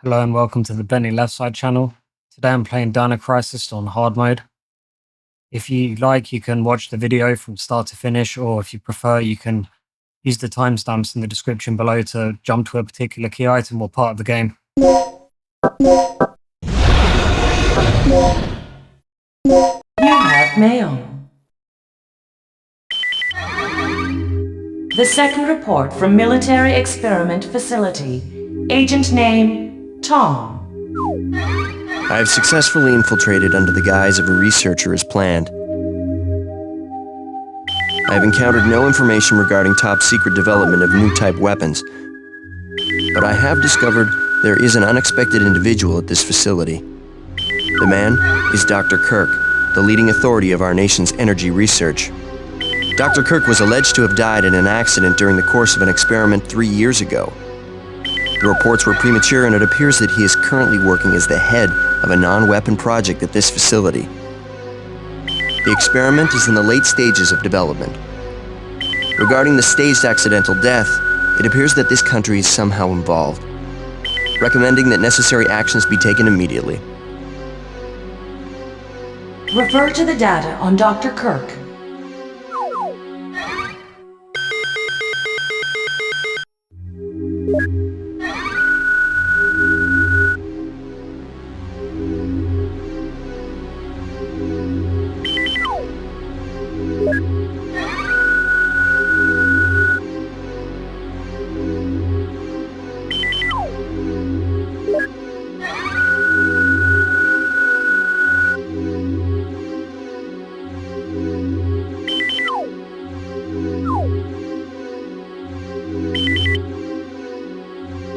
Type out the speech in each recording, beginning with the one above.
Hello and welcome to the Benny Left Side channel. Today I'm playing Dino Crisis on hard mode. If you like, you can watch the video from start to finish, or if you prefer, you can use the timestamps in the description below to jump to a particular key item or part of the game. You have mail. The second report from Military Experiment Facility. Agent name, Tom. I have successfully infiltrated under the guise of a researcher as planned. I have encountered no information regarding top-secret development of new type weapons, but I have discovered there is an unexpected individual at this facility. The man is Dr. Kirk, the leading authority of our nation's energy research. Dr. Kirk was alleged to have died in an accident during the course of an experiment 3 years ago. The reports were premature, and it appears that he is currently working as the head of a non-weapon project at this facility. The experiment is in the late stages of development. Regarding the staged accidental death, it appears that this country is somehow involved, recommending that necessary actions be taken immediately. Refer to the data on Dr. Kirk.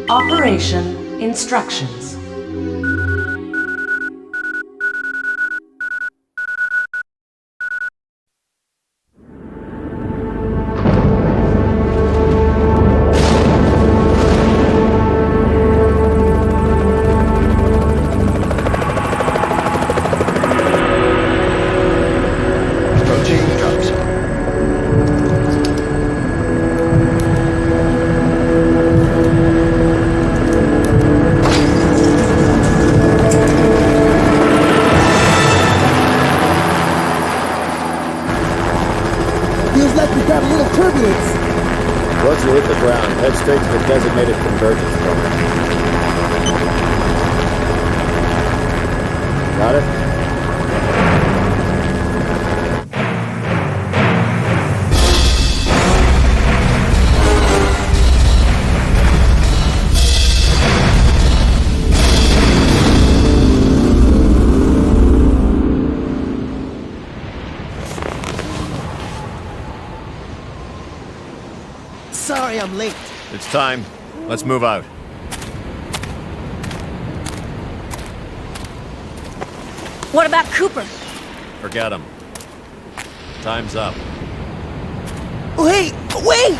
Operation Instructions. Feels like we got a little turbulence. Once you hit the ground, head straight to the designated convergence point. Got it? Sorry I'm late. It's time. Let's move out. What about Cooper? Forget him. Time's up. Wait! Wait!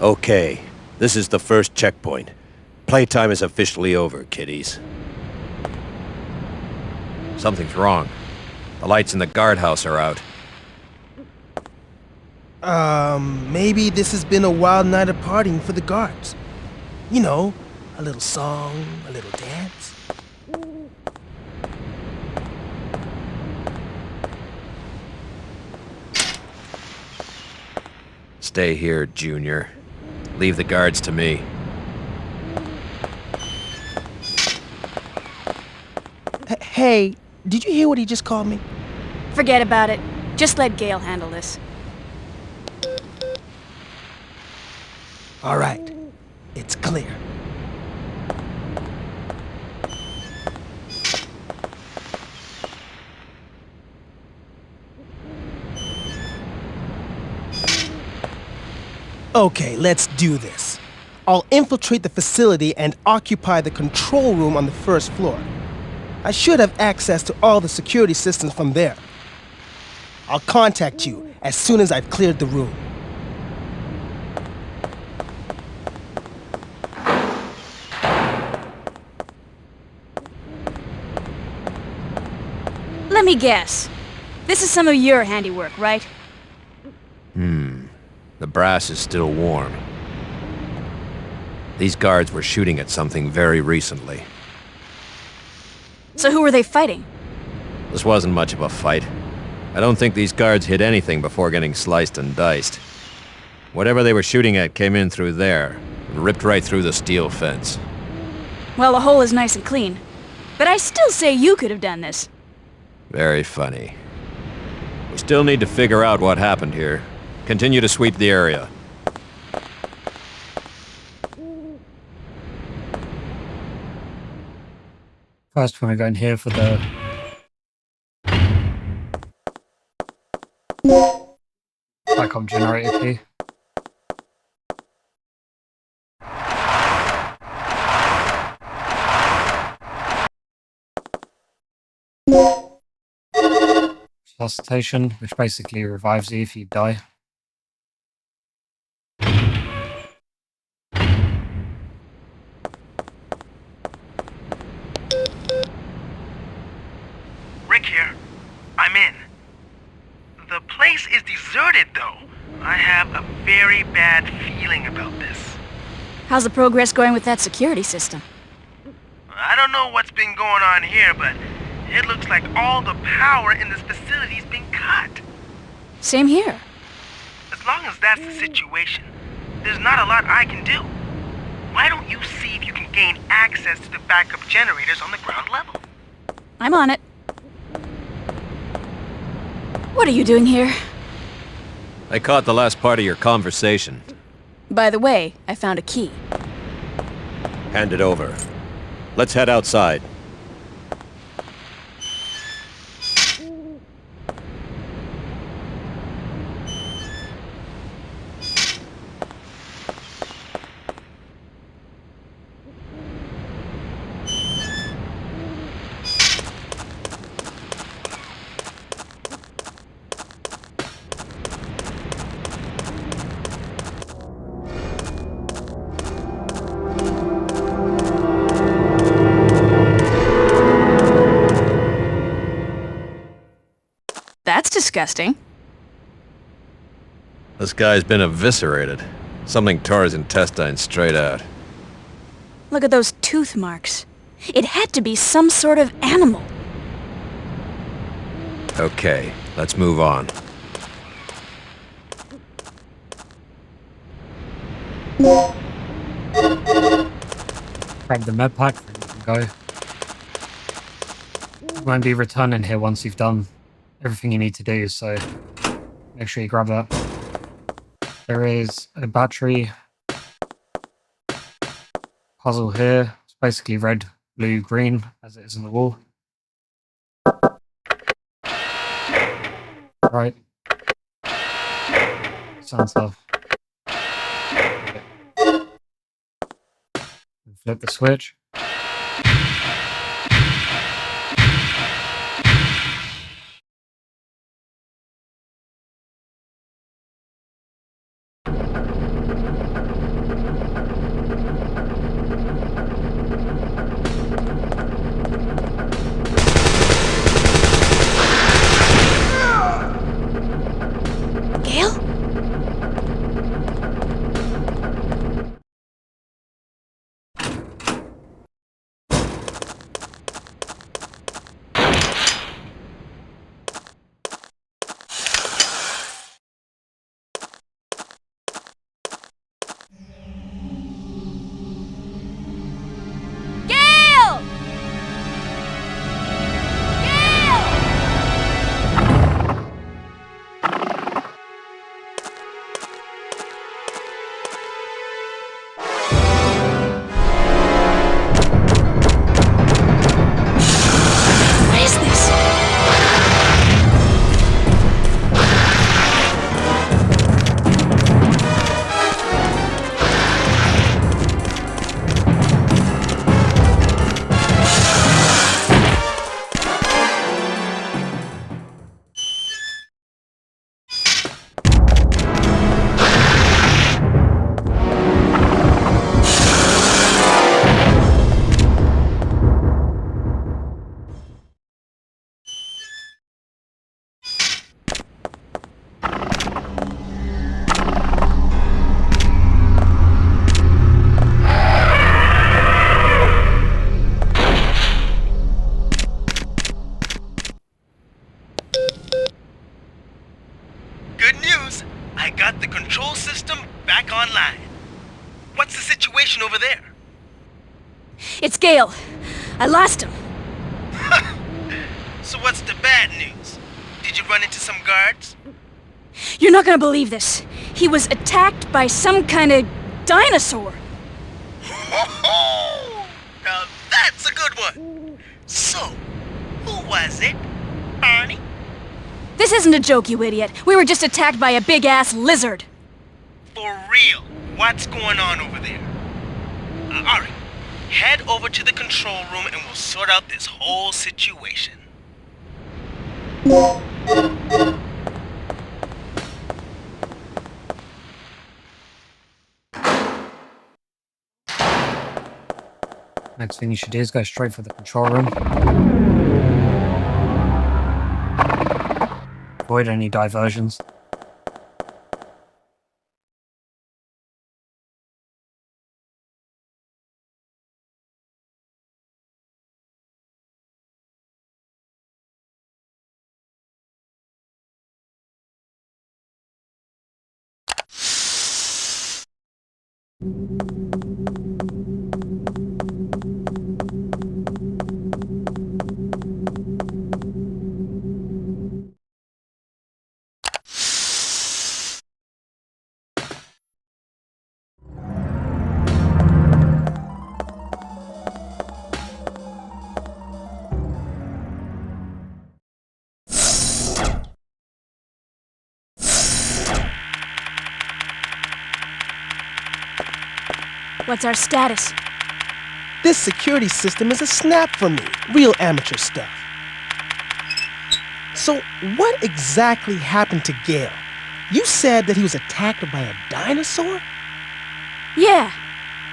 Okay, this is the first checkpoint. Playtime is officially over, kiddies. Something's wrong. The lights in the guardhouse are out. Maybe this has been a wild night of partying for the guards. You know, a little song, a little dance. Stay here, Junior. Leave the guards to me. Hey, did you hear what he just called me? Forget about it. Just let Gail handle this. All right, it's clear. Okay, let's do this. I'll infiltrate the facility and occupy the control room on the first floor. I should have access to all the security systems from there. I'll contact you as soon as I've cleared the room. Let me guess. This is some of your handiwork, right? The brass is still warm. These guards were shooting at something very recently. So who were they fighting? This wasn't much of a fight. I don't think these guards hit anything before getting sliced and diced. Whatever they were shooting at came in through there, and ripped right through the steel fence. Well, the hole is nice and clean. But I still say you could have done this. Very funny. We still need to figure out what happened here. Continue to sweep the area. First, we're going to go in here for the backup generator key. Resuscitation, which basically revives you if you die. Rick here. I'm in. The place is deserted, though. I have a very bad feeling about this. How's the progress going with that security system? I don't know what's been going on here, but it looks like all the power in this facility's been cut. Same here. As long as that's the situation, there's not a lot I can do. Why don't you see if you can gain access to the backup generators on the ground level? I'm on it. What are you doing here? I caught the last part of your conversation. By the way, I found a key. Hand it over. Let's head outside. That's disgusting. This guy's been eviscerated. Something tore his intestines straight out. Look at those tooth marks. It had to be some sort of animal. Okay, let's move on. Grab the med pack and you can go. You won't be returning here once you've done everything you need to do, so make sure you grab that. There is a battery puzzle here. It's basically red, blue, green, as it is in the wall. Right. Sensor. Flip the switch. Gail? I got the control system back online. What's the situation over there? It's Gail. I lost him. So what's the bad news? Did you run into some guards? You're not gonna believe this. He was attacked by some kind of dinosaur. Now that's a good one. So, who was it, Barney? This isn't a joke, you idiot. We were just attacked by a big-ass lizard. For real, what's going on over there? Alright, head over to the control room and we'll sort out this whole situation. Next thing you should do is go straight for the control room. Avoid any diversions. What's our status? This security system is a snap for me. Real amateur stuff. So, what exactly happened to Gail? You said that he was attacked by a dinosaur? Yeah.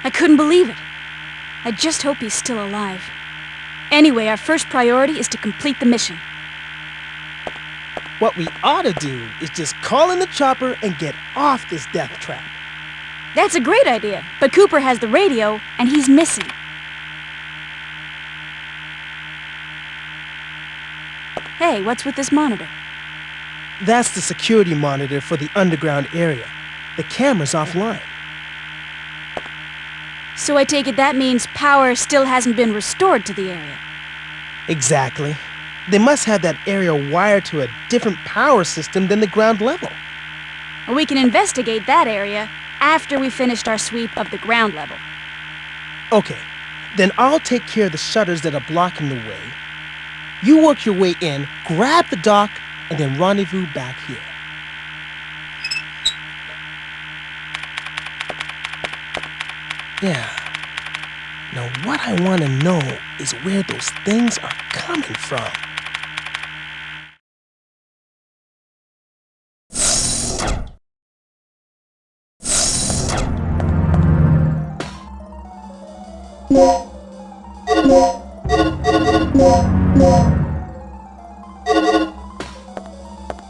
I couldn't believe it. I just hope he's still alive. Anyway, our first priority is to complete the mission. What we ought to do is just call in the chopper and get off this death trap. That's a great idea, but Cooper has the radio, and he's missing. Hey, what's with this monitor? That's the security monitor for the underground area. The camera's offline. So I take it that means power still hasn't been restored to the area. Exactly. They must have that area wired to a different power system than the ground level. We can investigate that area after we finished our sweep of the ground level. Okay, then I'll take care of the shutters that are blocking the way. You work your way in, grab the dock, and then rendezvous back here. Yeah. Now what I want to know is where those things are coming from.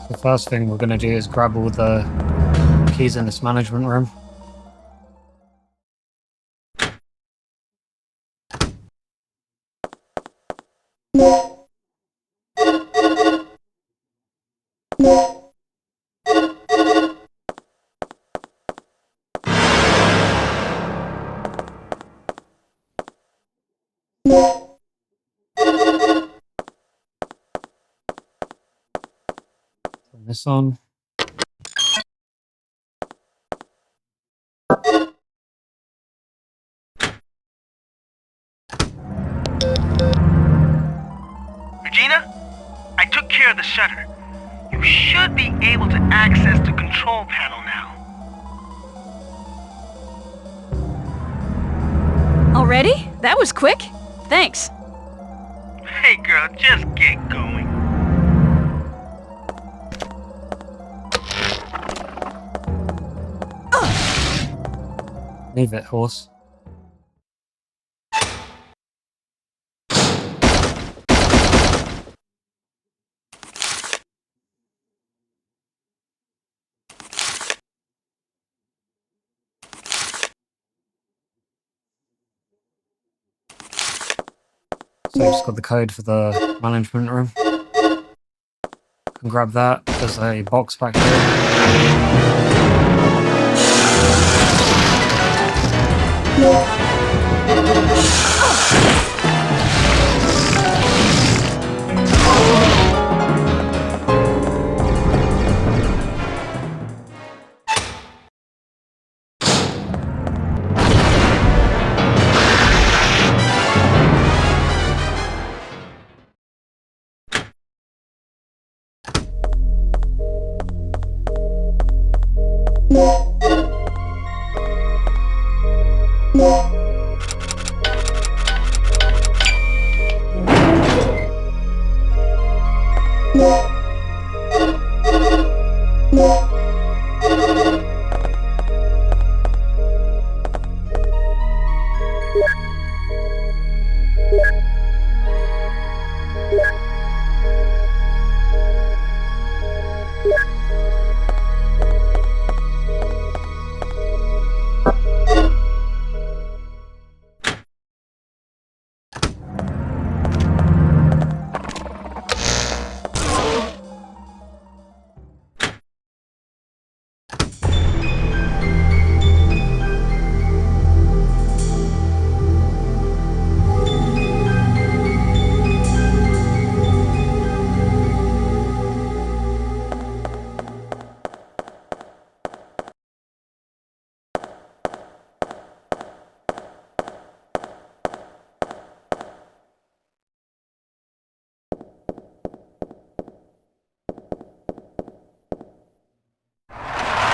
The first thing we're going to do is grab all the keys in this management room. Turn this on. Regina, I took care of the shutter. You should be able to access the control panel now. Already? That was quick. Thanks. Hey girl, just get going. Leave it, horse. So I've just got the code for the management room. Can grab that. There's a box back here.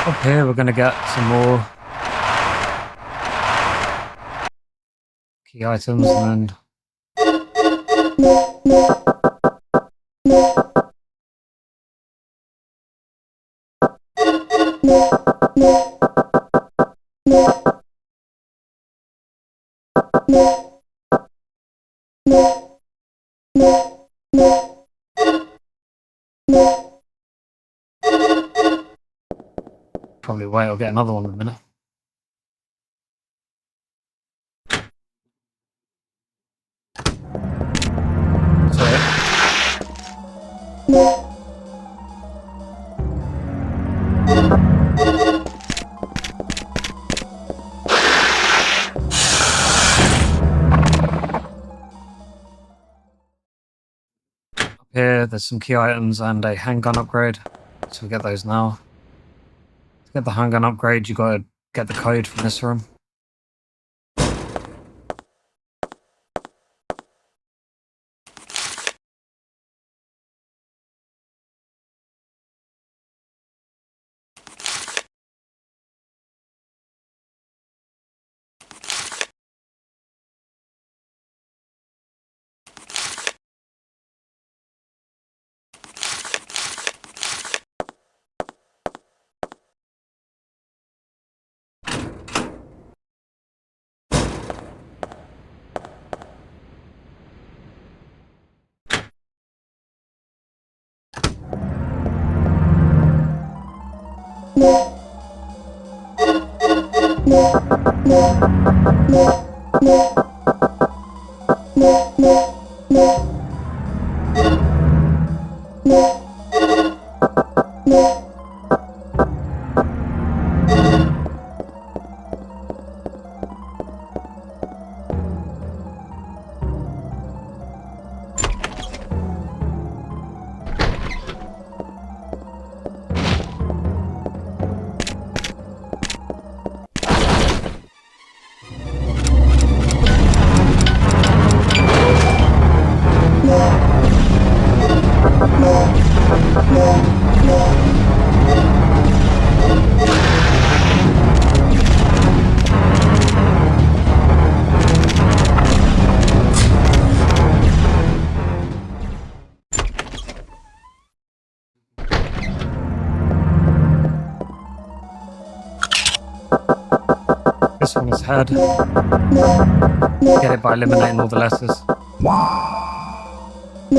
Up here, we're going to get some more key items and probably wait, I'll get another one in a minute. Here, there's some key items and a handgun upgrade, so we get those now. To get the handgun upgrade, you gotta get the code from this room. This one is head. Get it by eliminating all the letters. Do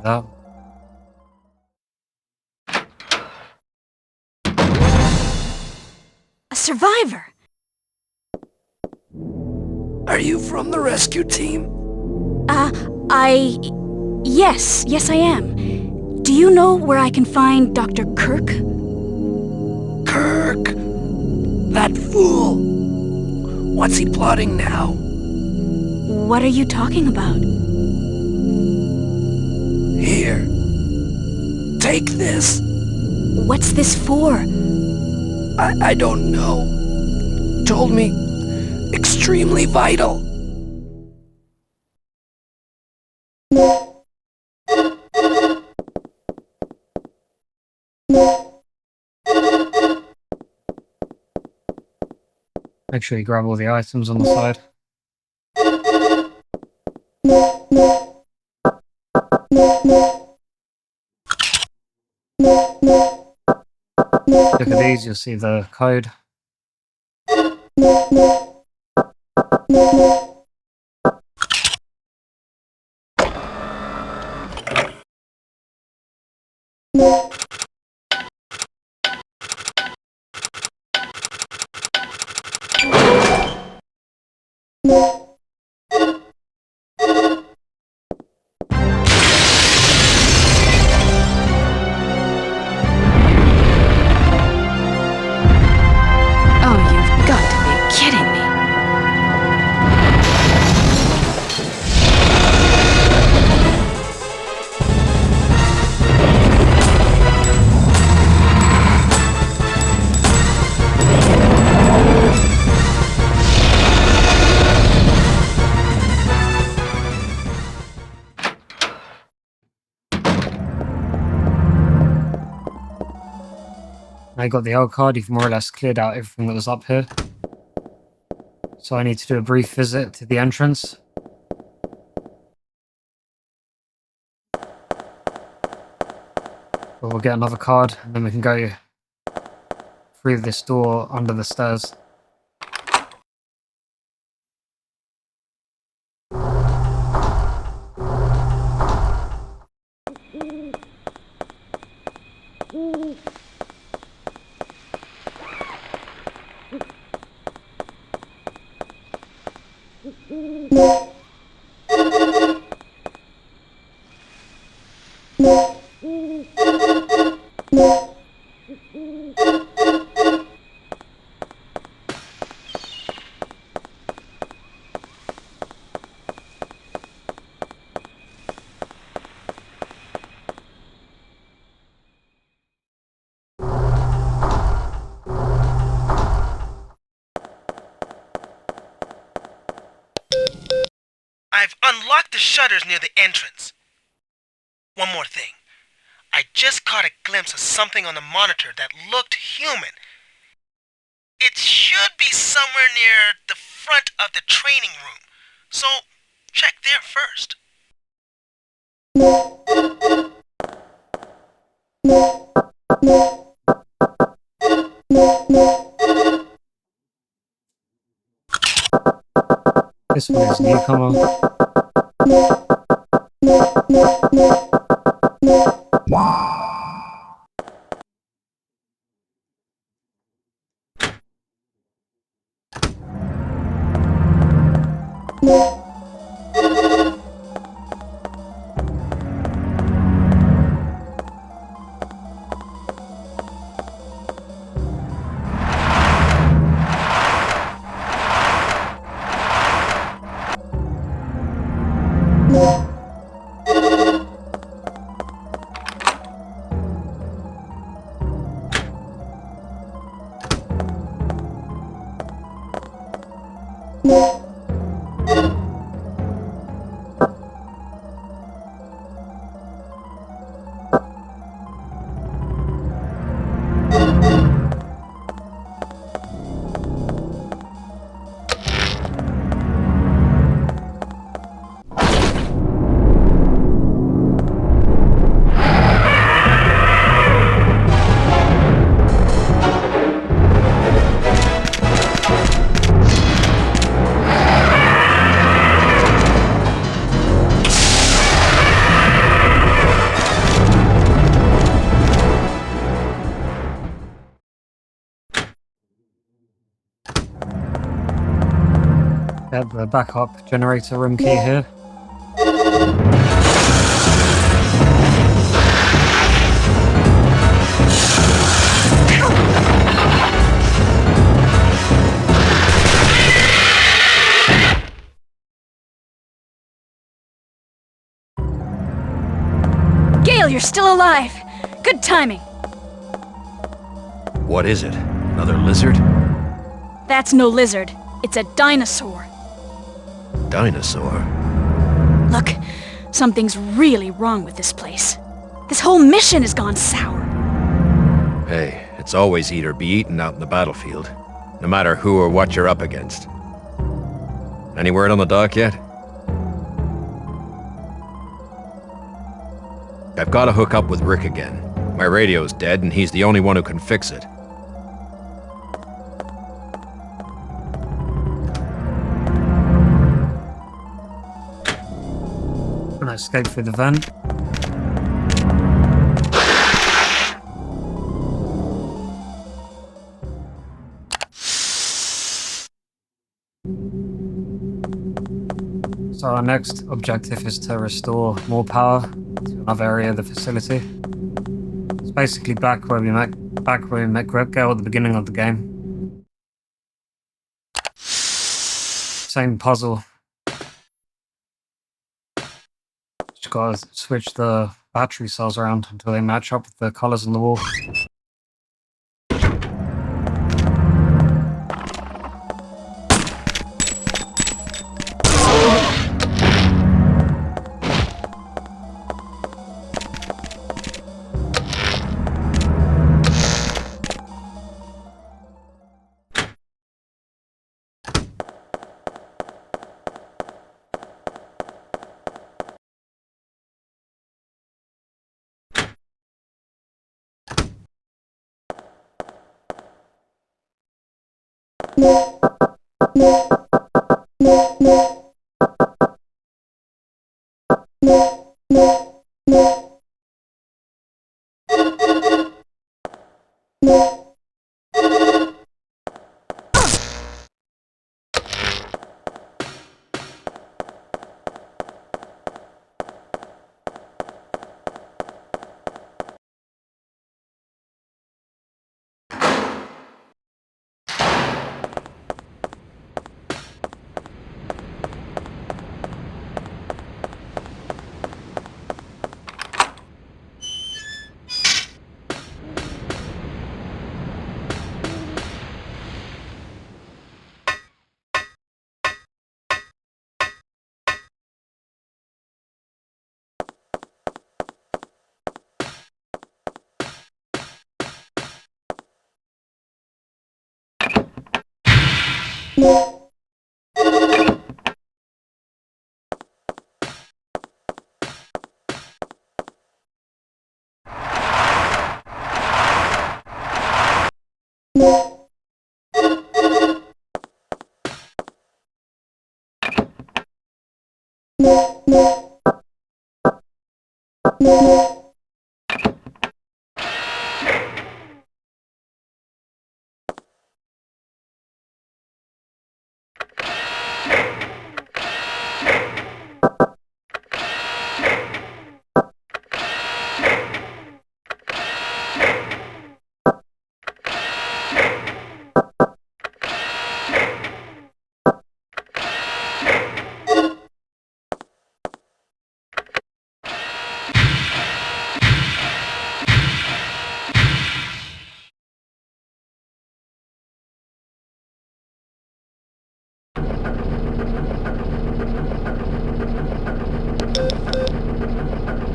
that. A survivor! Are you from the rescue team? Yes, I am. Do you know where I can find Dr. Kirk? Kirk? That fool! What's he plotting now? What are you talking about? Here. Take this. What's this for? I don't know. Told me. Extremely vital. Make sure you grab all the items on the side. Look at these, you'll see the code. Oh, you've got to be kidding me. I got the L card, you've more or less cleared out everything that was up here. So I need to do a brief visit to the entrance. But we'll get another card, and then we can go through this door under the stairs. I've unlocked the shutters near the entrance. One more thing. I just caught a glimpse of something on the monitor that looked human. It should be somewhere near the front of the training room, so check there first. This one is newcomer. Get the backup generator room key here. Gail, you're still alive. Good timing. What is it? Another lizard? That's no lizard. It's a dinosaur. Dinosaur? Look, something's really wrong with this place. This whole mission has gone sour. Hey, it's always eat or be eaten out in the battlefield. No matter who or what you're up against. Any word on the dock yet? I've got to hook up with Rick again. My radio's dead and he's the only one who can fix it. Can I escape through the vent? So our next objective is to restore more power to another area of the facility. It's basically back where we met Gail at the beginning of the game. Same puzzle. Just gotta switch the battery cells around until they match up with the colors on the wall.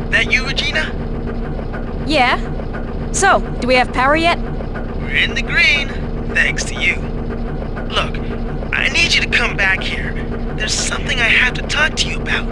That you, Regina? Yeah? So, do we have power yet? We're in the green, thanks to you. Look, I need you to come back here. There's something I have to talk to you about.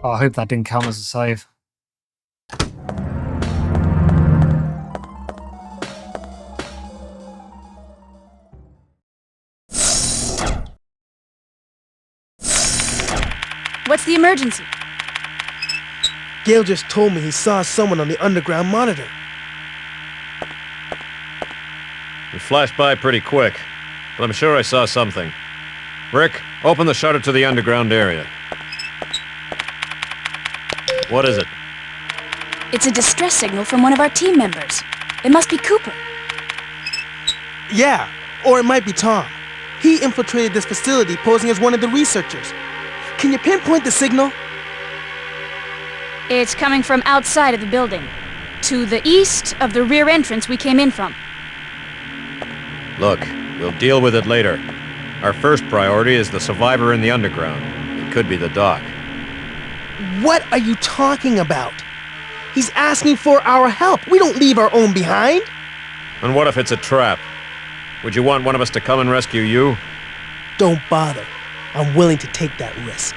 Oh, I hope that didn't count as a save. What's the emergency? Gail just told me he saw someone on the underground monitor. It flashed by pretty quick, but I'm sure I saw something. Rick, open the shutter to the underground area. What is it? It's a distress signal from one of our team members. It must be Cooper. Yeah, or it might be Tom. He infiltrated this facility posing as one of the researchers. Can you pinpoint the signal? It's coming from outside of the building, to the east of the rear entrance we came in from. Look, we'll deal with it later. Our first priority is the survivor in the underground. It could be the doc. What are you talking about? He's asking for our help. We don't leave our own behind. And what if it's a trap? Would you want one of us to come and rescue you? Don't bother. I'm willing to take that risk.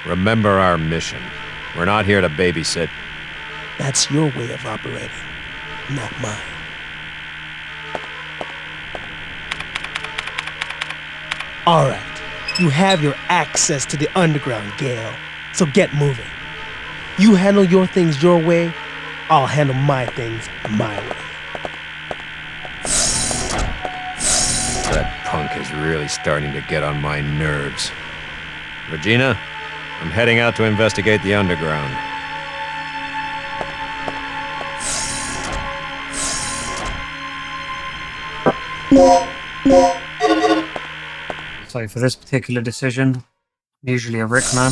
Remember our mission. We're not here to babysit. That's your way of operating, not mine. All right. You have your access to the underground, Gail. So get moving. You handle your things your way, I'll handle my things my way. That punk is really starting to get on my nerves. Regina, I'm heading out to investigate the underground. So for this particular decision, I'm usually a Rick man.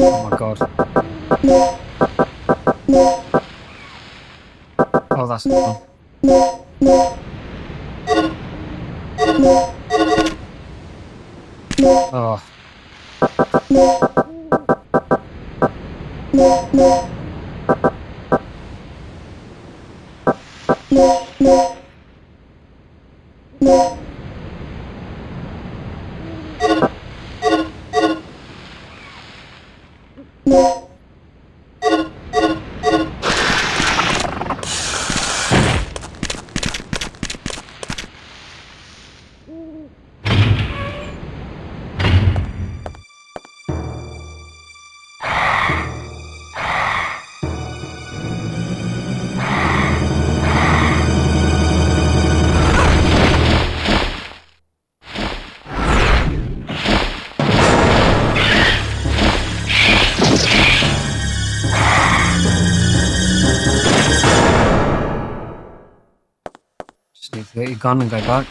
Oh my god. Oh, that's not fun. Oh. Just need to get your gun and go back.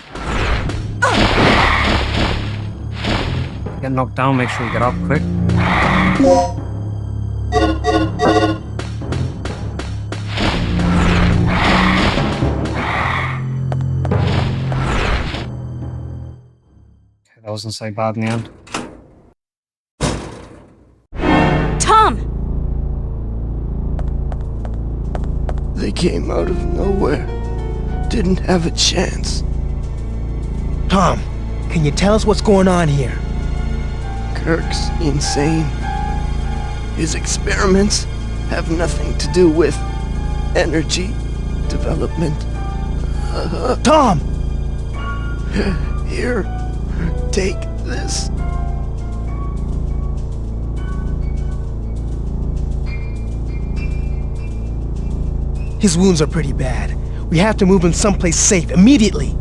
Get knocked down, make sure you get up quick. Okay, that wasn't so bad in the end. Tom! came out of nowhere. Didn't have a chance. Tom, can you tell us what's going on here? Kirk's insane. His experiments have nothing to do with energy development. Tom! Here, take this. His wounds are pretty bad. We have to move him someplace safe immediately.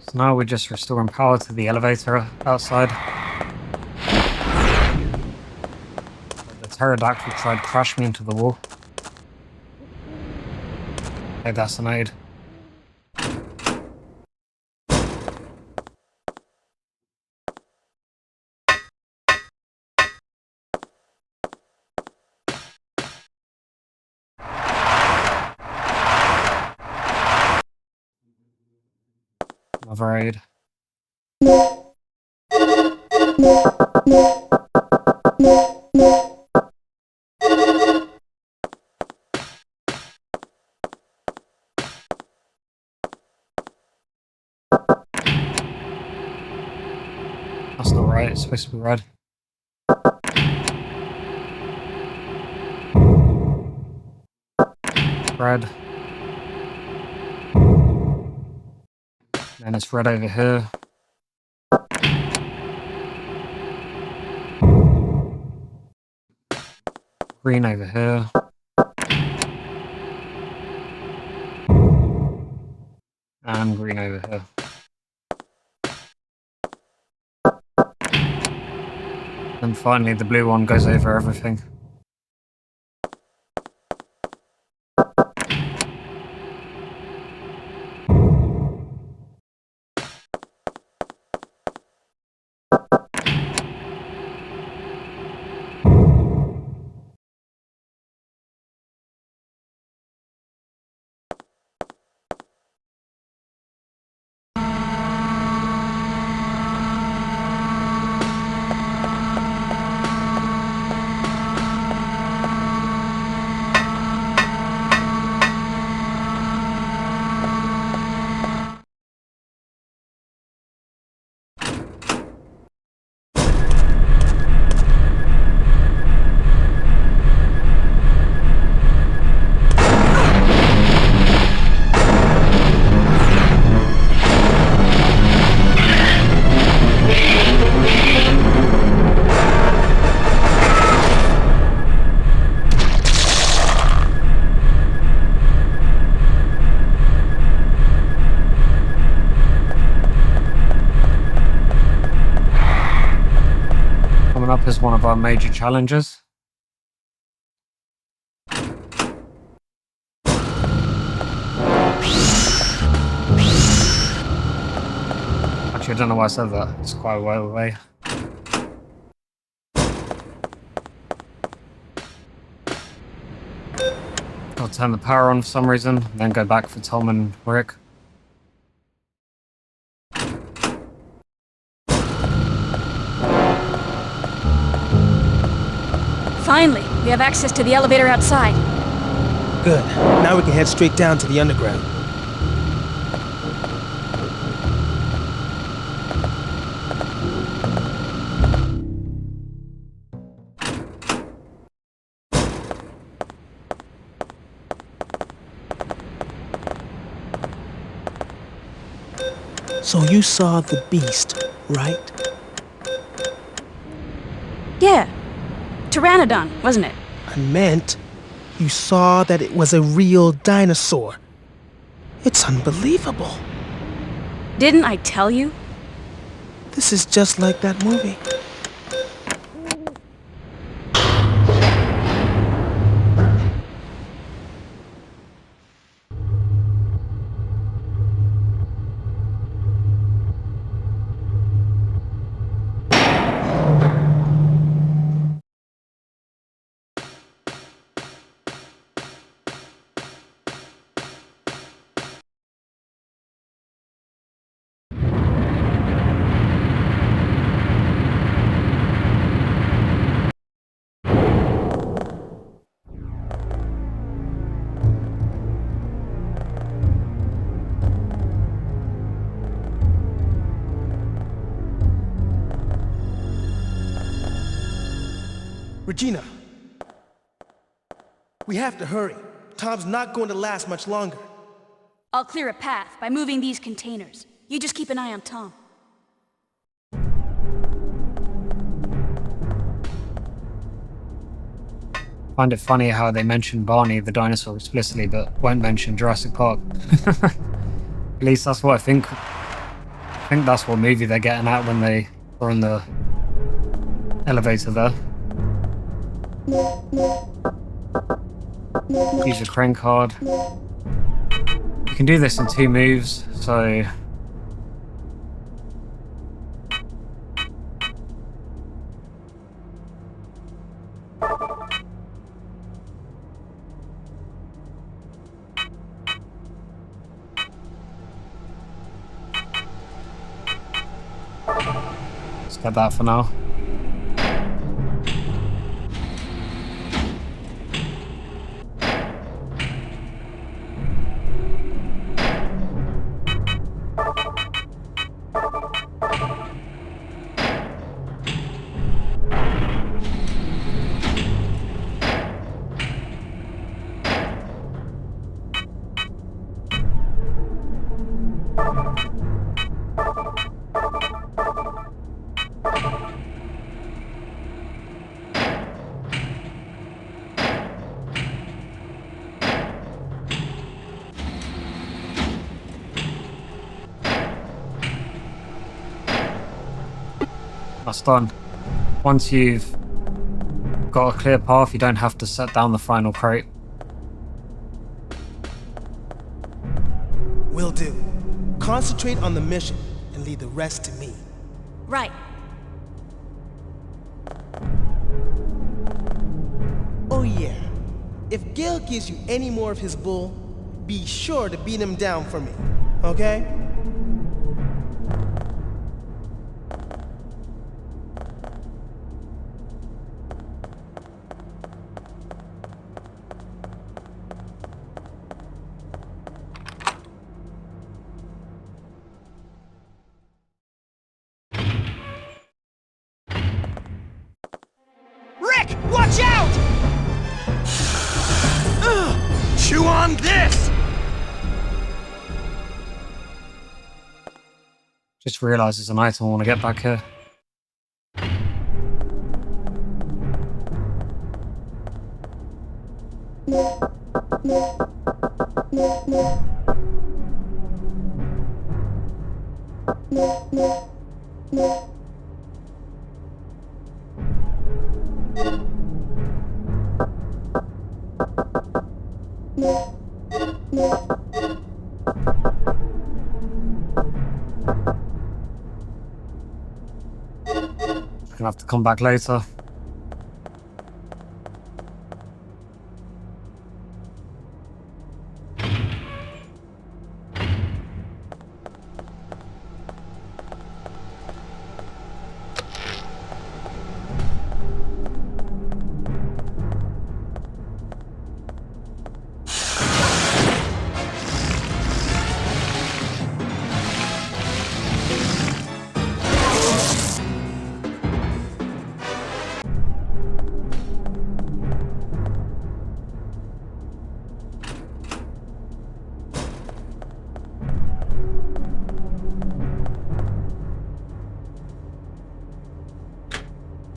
So now we're just restoring power to the elevator outside. The pterodactyl tried to crash me into the wall. Hey, that's an aid. Another aid. That's not right, it's supposed to be red. Red. And it's red over here. Green over here. And green over here. And finally the blue one goes over everything. Up as one of our major challenges. Actually, I don't know why I said that. It's quite a way away. I'll turn the power on for some reason, then go back for Tom and Rick. Finally, we have access to the elevator outside. Good. Now we can head straight down to the underground. So you saw the beast, right? Yeah. Pteranodon, wasn't it? I meant you saw that it was a real dinosaur. It's unbelievable. Didn't I tell you? This is just like that movie. Regina, we have to hurry. Tom's not going to last much longer. I'll clear a path by moving these containers. You just keep an eye on Tom. Find it funny how they mention Barney the dinosaur explicitly, but won't mention Jurassic Park. At least that's what I think. I think that's what movie they're getting at when they are in the elevator there. Use a crank card. You can do this in 2 moves, so let's get that for now. That's done. Once you've got a clear path, you don't have to set down the final crate. Will do. Concentrate on the mission and leave the rest to me. Right. Oh yeah. If Gail gives you any more of his bull, be sure to beat him down for me, okay? Rick, watch out! Chew on this! Just realised there's an item I want to get back here. Gonna have to come back later.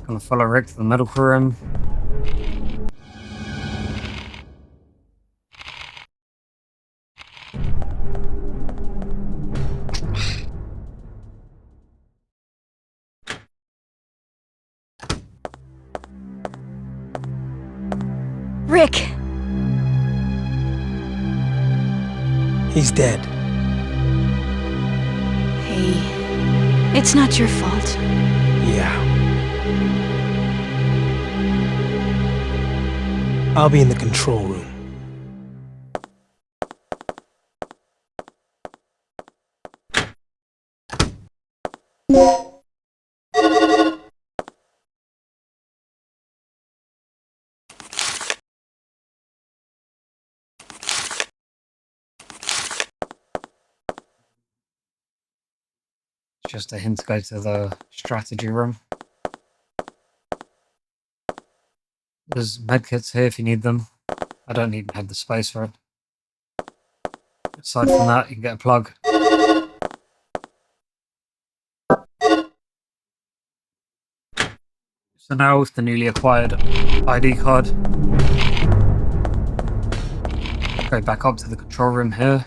Gonna follow Rick to the medical room. Rick! He's dead. Hey, it's not your fault. Yeah. I'll be in the control room. Just a hint to go to the strategy room. There's medkits here if you need them. I don't even have the space for it. Aside from that, you can get a plug. So now with the newly acquired ID card, go back up to the control room here.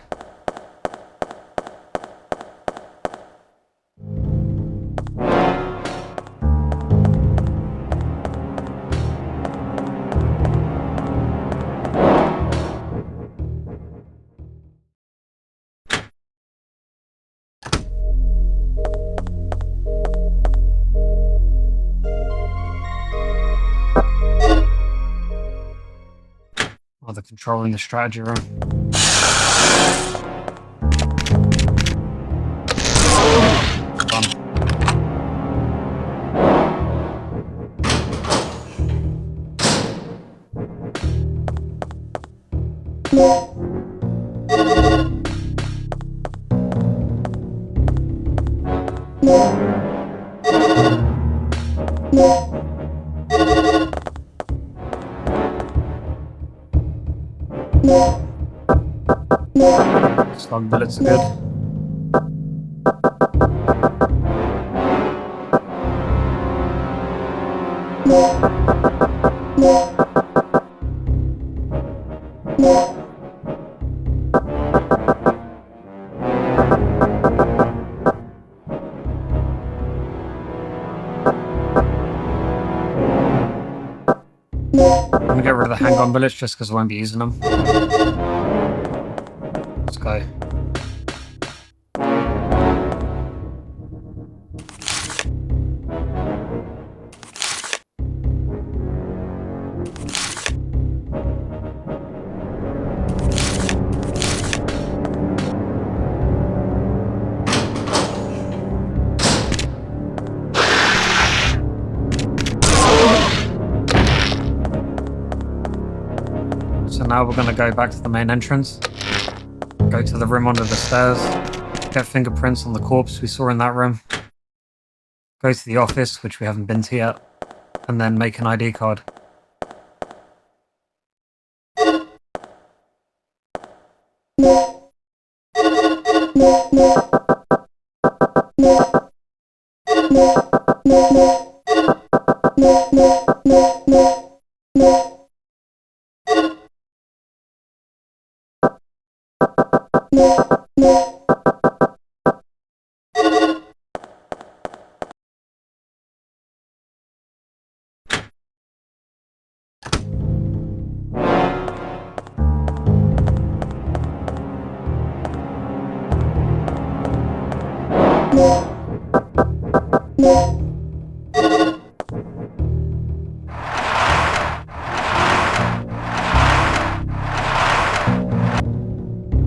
Or the control in the strategy room. Done. Slug bullets are good. I'm gonna get rid of the handgun bullets just because I won't be using them. Let's go. So now we're going to go back to the main entrance, go to the room under the stairs, get fingerprints on the corpse we saw in that room, go to the office, which we haven't been to yet, and then make an ID card.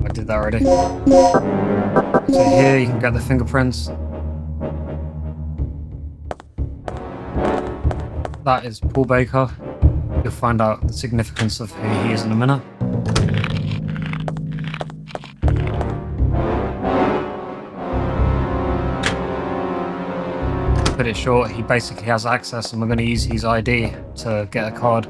I did that already. So here you can get the fingerprints. That is Paul Baker. You'll find out the significance of who he is in a minute. To put it short, he basically has access and we're going to use his ID to get a card.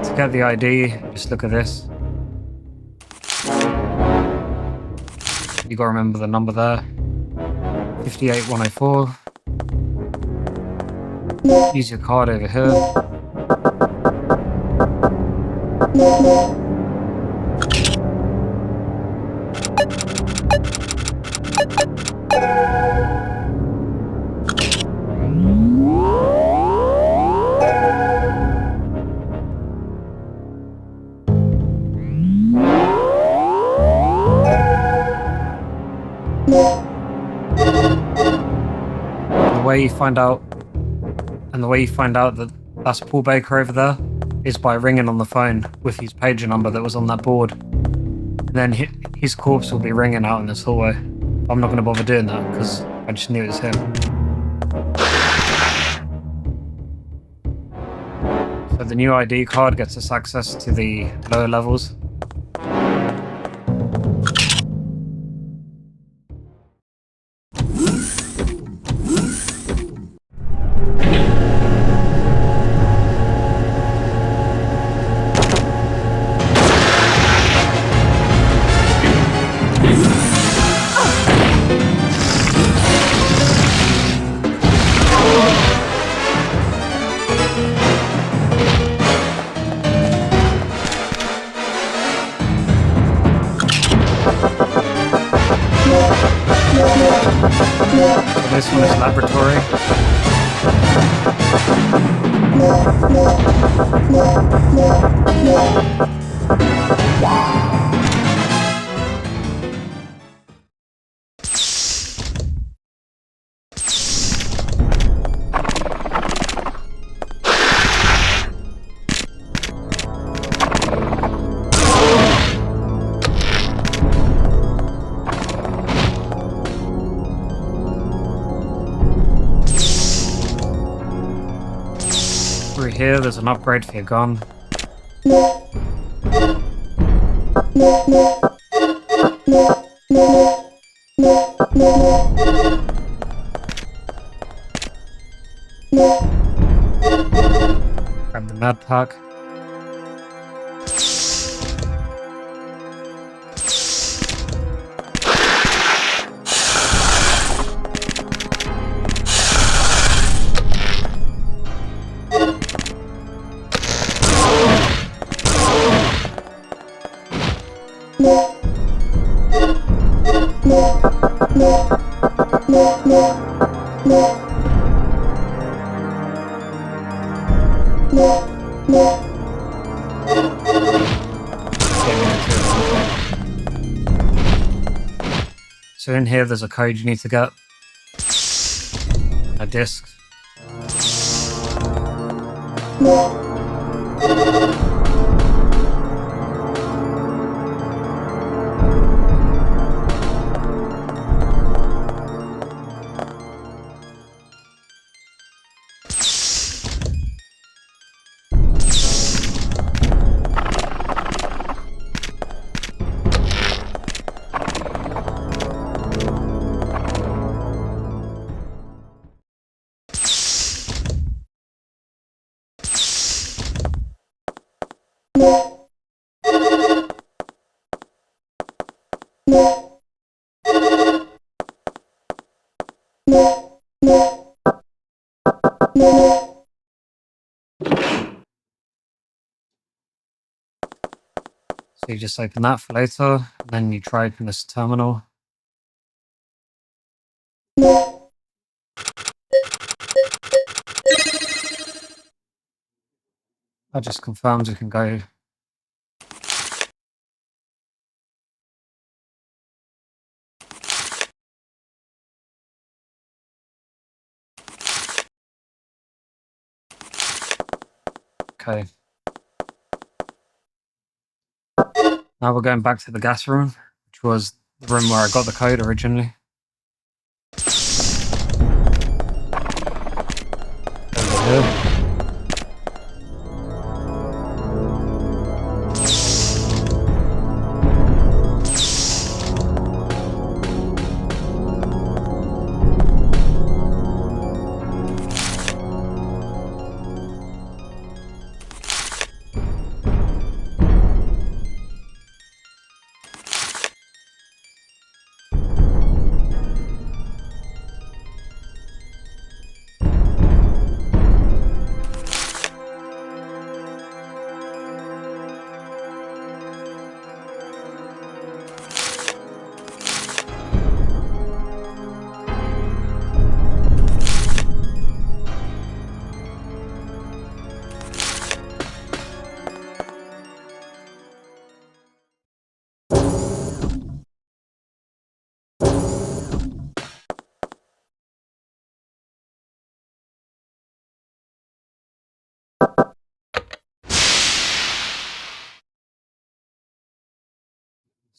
To get the ID, just look at this. You gotta remember the number there. 58104. Use your card over here. The way you find out that that's Paul Baker over there is by ringing on the phone with his pager number that was on that board. And then his corpse will be ringing out in this hallway. I'm not going to bother doing that because I just knew it was him. So the new ID card gets us access to the lower levels. This one is laboratory. Through here, there's an upgrade for your gun. Grab the med pack. So in here there's a code you need to get. A disc. So you just open that for later, and then you try open this terminal. That just confirms we can go. Okay. Now we're going back to the gas room, which was the room where I got the code originally. Over here.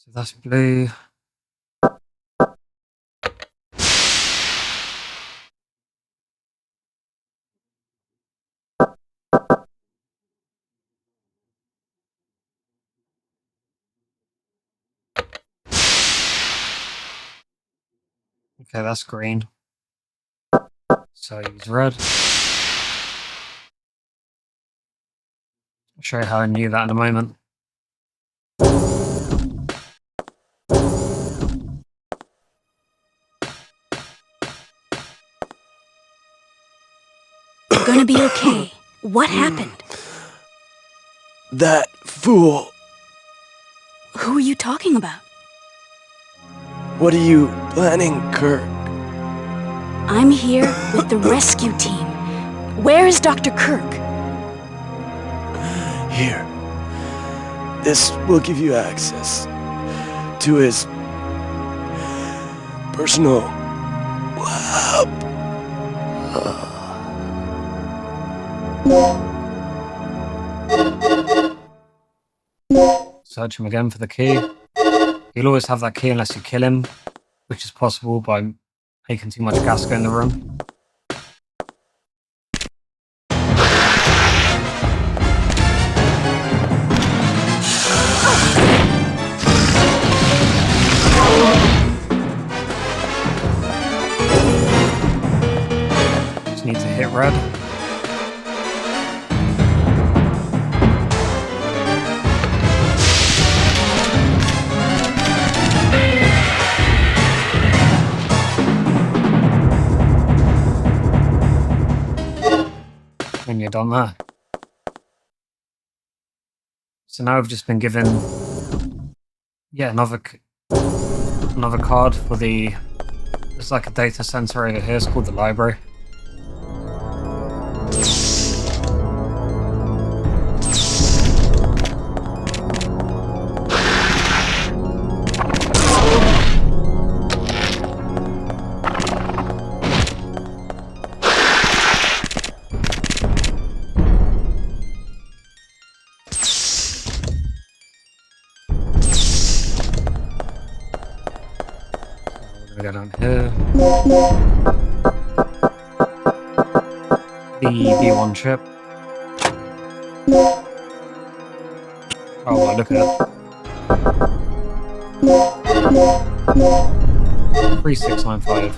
So that's blue. Okay, that's green. So use red. I'll show you how I knew that in a moment. You're gonna be okay. What happened? That fool. Who are you talking about? What are you planning, Kirk? I'm here with the rescue team. Where is Dr. Kirk? Here. This will give you access to his personal lab. Search him again for the key. He'll always have that key unless you kill him, which is possible by making too much gas go in the room. Just need to hit red. And you're done there. So now we've just been given another card for the. There's like a data center over here. It's called the library. Go down here. The B1 chip. Oh, well, look at it. 3695.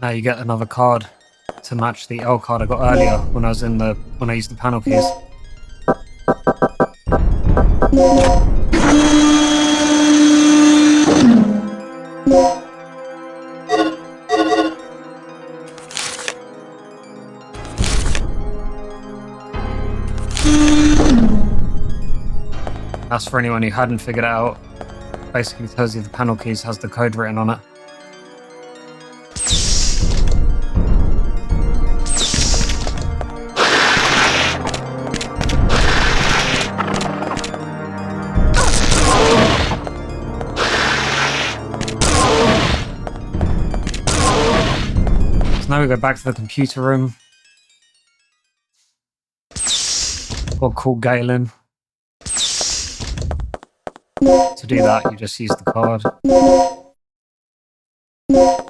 Now you get another card to match the L card I got earlier when I used the panel keys. That's for anyone who hadn't figured it out. Basically tells you the panel keys has the code written on it. So now we go back to the computer room. Or call Gail in. To do that, you just use the card. Regina?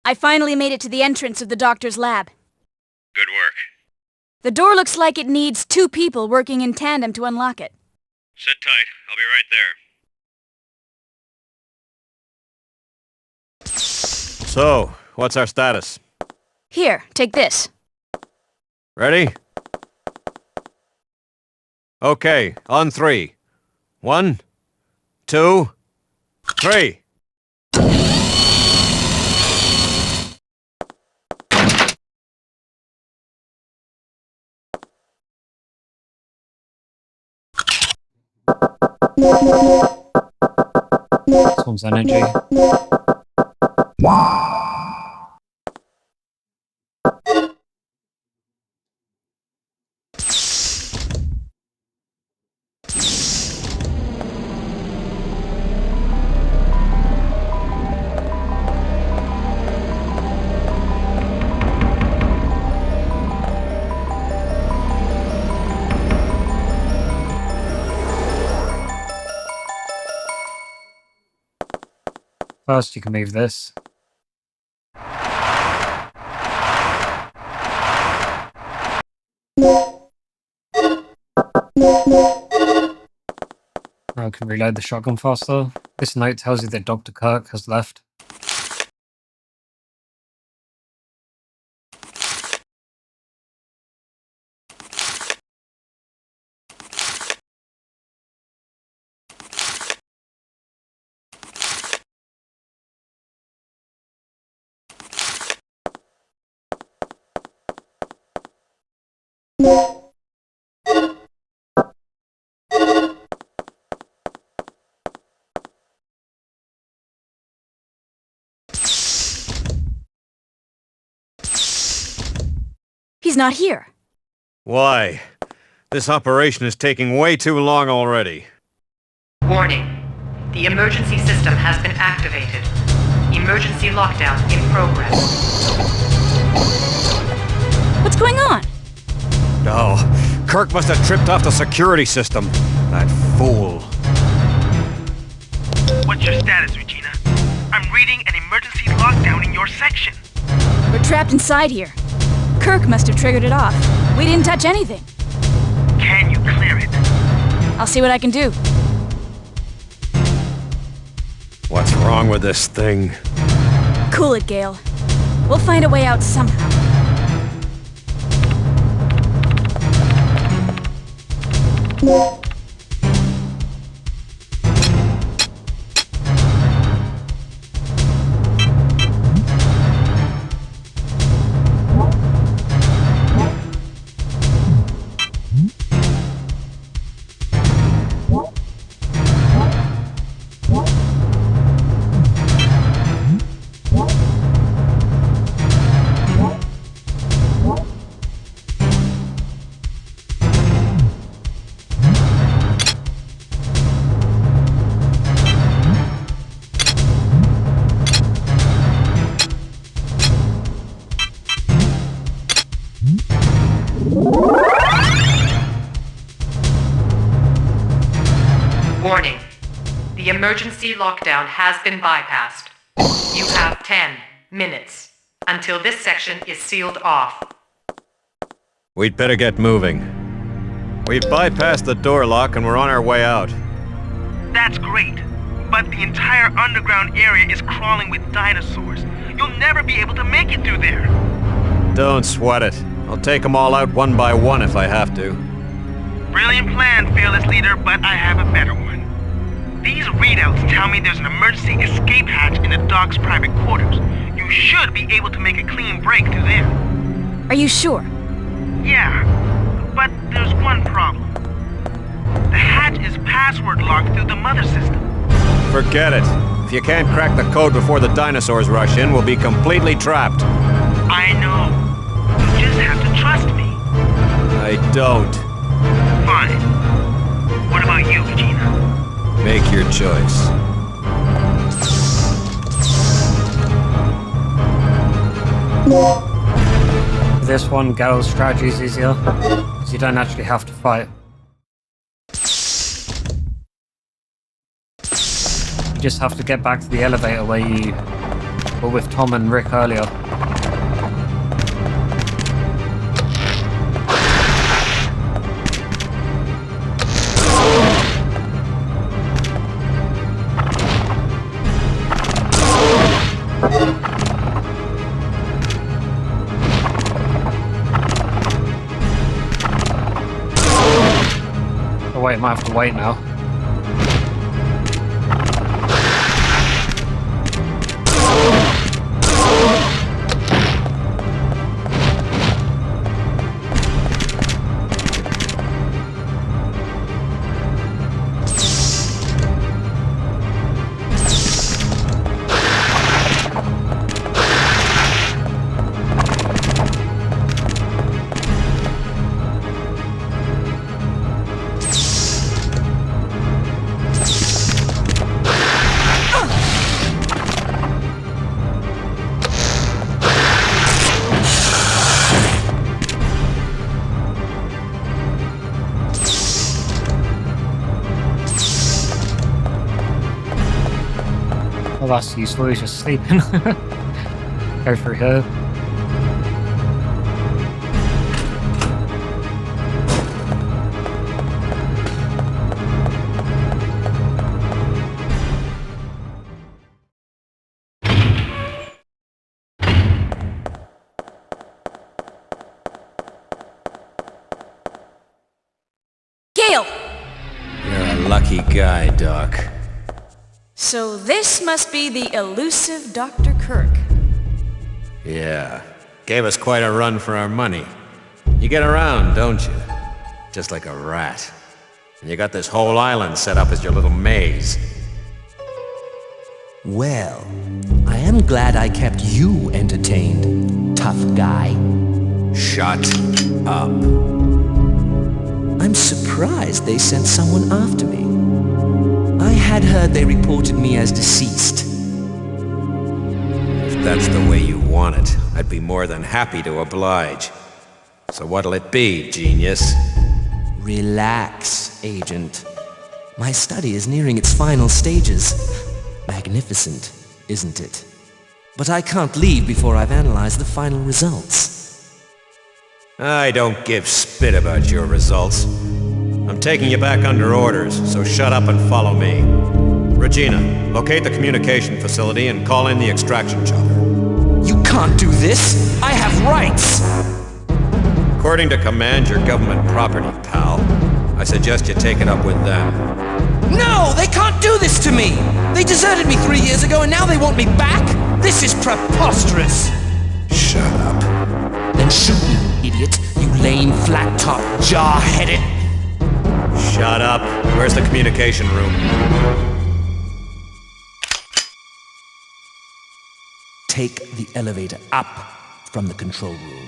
I finally made it to the entrance of the doctor's lab. Good work. The door looks like it needs 2 people working in tandem to unlock it. Sit tight. I'll be right there. So, what's our status? Here, take this. Ready? Okay, on 3. 1, 2, 3. This one's energy. First, you can move this. Now I can reload the shotgun faster. This note tells you that Dr. Kirk has left. He's not here. Why? This operation is taking way too long already. Warning. The emergency system has been activated. Emergency lockdown in progress. What's going on? No, Kirk must have tripped off the security system. That fool. What's your status, Regina? I'm reading an emergency lockdown in your section. We're trapped inside here. Kirk must have triggered it off. We didn't touch anything. Can you clear it? I'll see what I can do. What's wrong with this thing? Cool it, Gail. We'll find a way out somehow. Warning. The emergency lockdown has been bypassed. You have 10 minutes until this section is sealed off. We'd better get moving. We've bypassed the door lock and we're on our way out. That's great. But the entire underground area is crawling with dinosaurs. You'll never be able to make it through there. Don't sweat it. I'll take them all out one by one if I have to. Brilliant plan, fearless leader, but I have a better one. These readouts tell me there's an emergency escape hatch in the dock's private quarters. You should be able to make a clean break through there. Are you sure? Yeah, but there's one problem. The hatch is password locked through the mother system. Forget it. If you can't crack the code before the dinosaurs rush in, we'll be completely trapped. I know. You just have to trust me. I don't. Fine. What about you, Regina? Make your choice. For this one, Gail's strategy is easier, because you don't actually have to fight. just have to get back to the elevator where you were with Tom and Rick earlier. Oh wait, I might have to wait now. Oh, that's useful, he's just sleeping. Go through here. Gail! You're a lucky guy, Doc. So this must be the elusive Dr. Kirk. Yeah. Gave us quite a run for our money. You get around, don't you? Just like a rat. And you got this whole island set up as your little maze. Well, I am glad I kept you entertained, tough guy. Shut up. I'm surprised they sent someone after me. I had heard they reported me as deceased. If that's the way you want it, I'd be more than happy to oblige. So what'll it be, genius? Relax, Agent. My study is nearing its final stages. Magnificent, isn't it? But I can't leave before I've analyzed the final results. I don't give spit about your results. I'm taking you back under orders, so shut up and follow me. Regina, locate the communication facility and call in the extraction chopper. You can't do this! I have rights! According to command, your government property, pal. I suggest you take it up with them. No! They can't do this to me! They deserted me 3 years ago and now they want me back? This is preposterous! Shut up. Then shoot me, idiot, you lame, flat-top, jaw-headed... Shut up. Where's the communication room? Take the elevator up from the control room.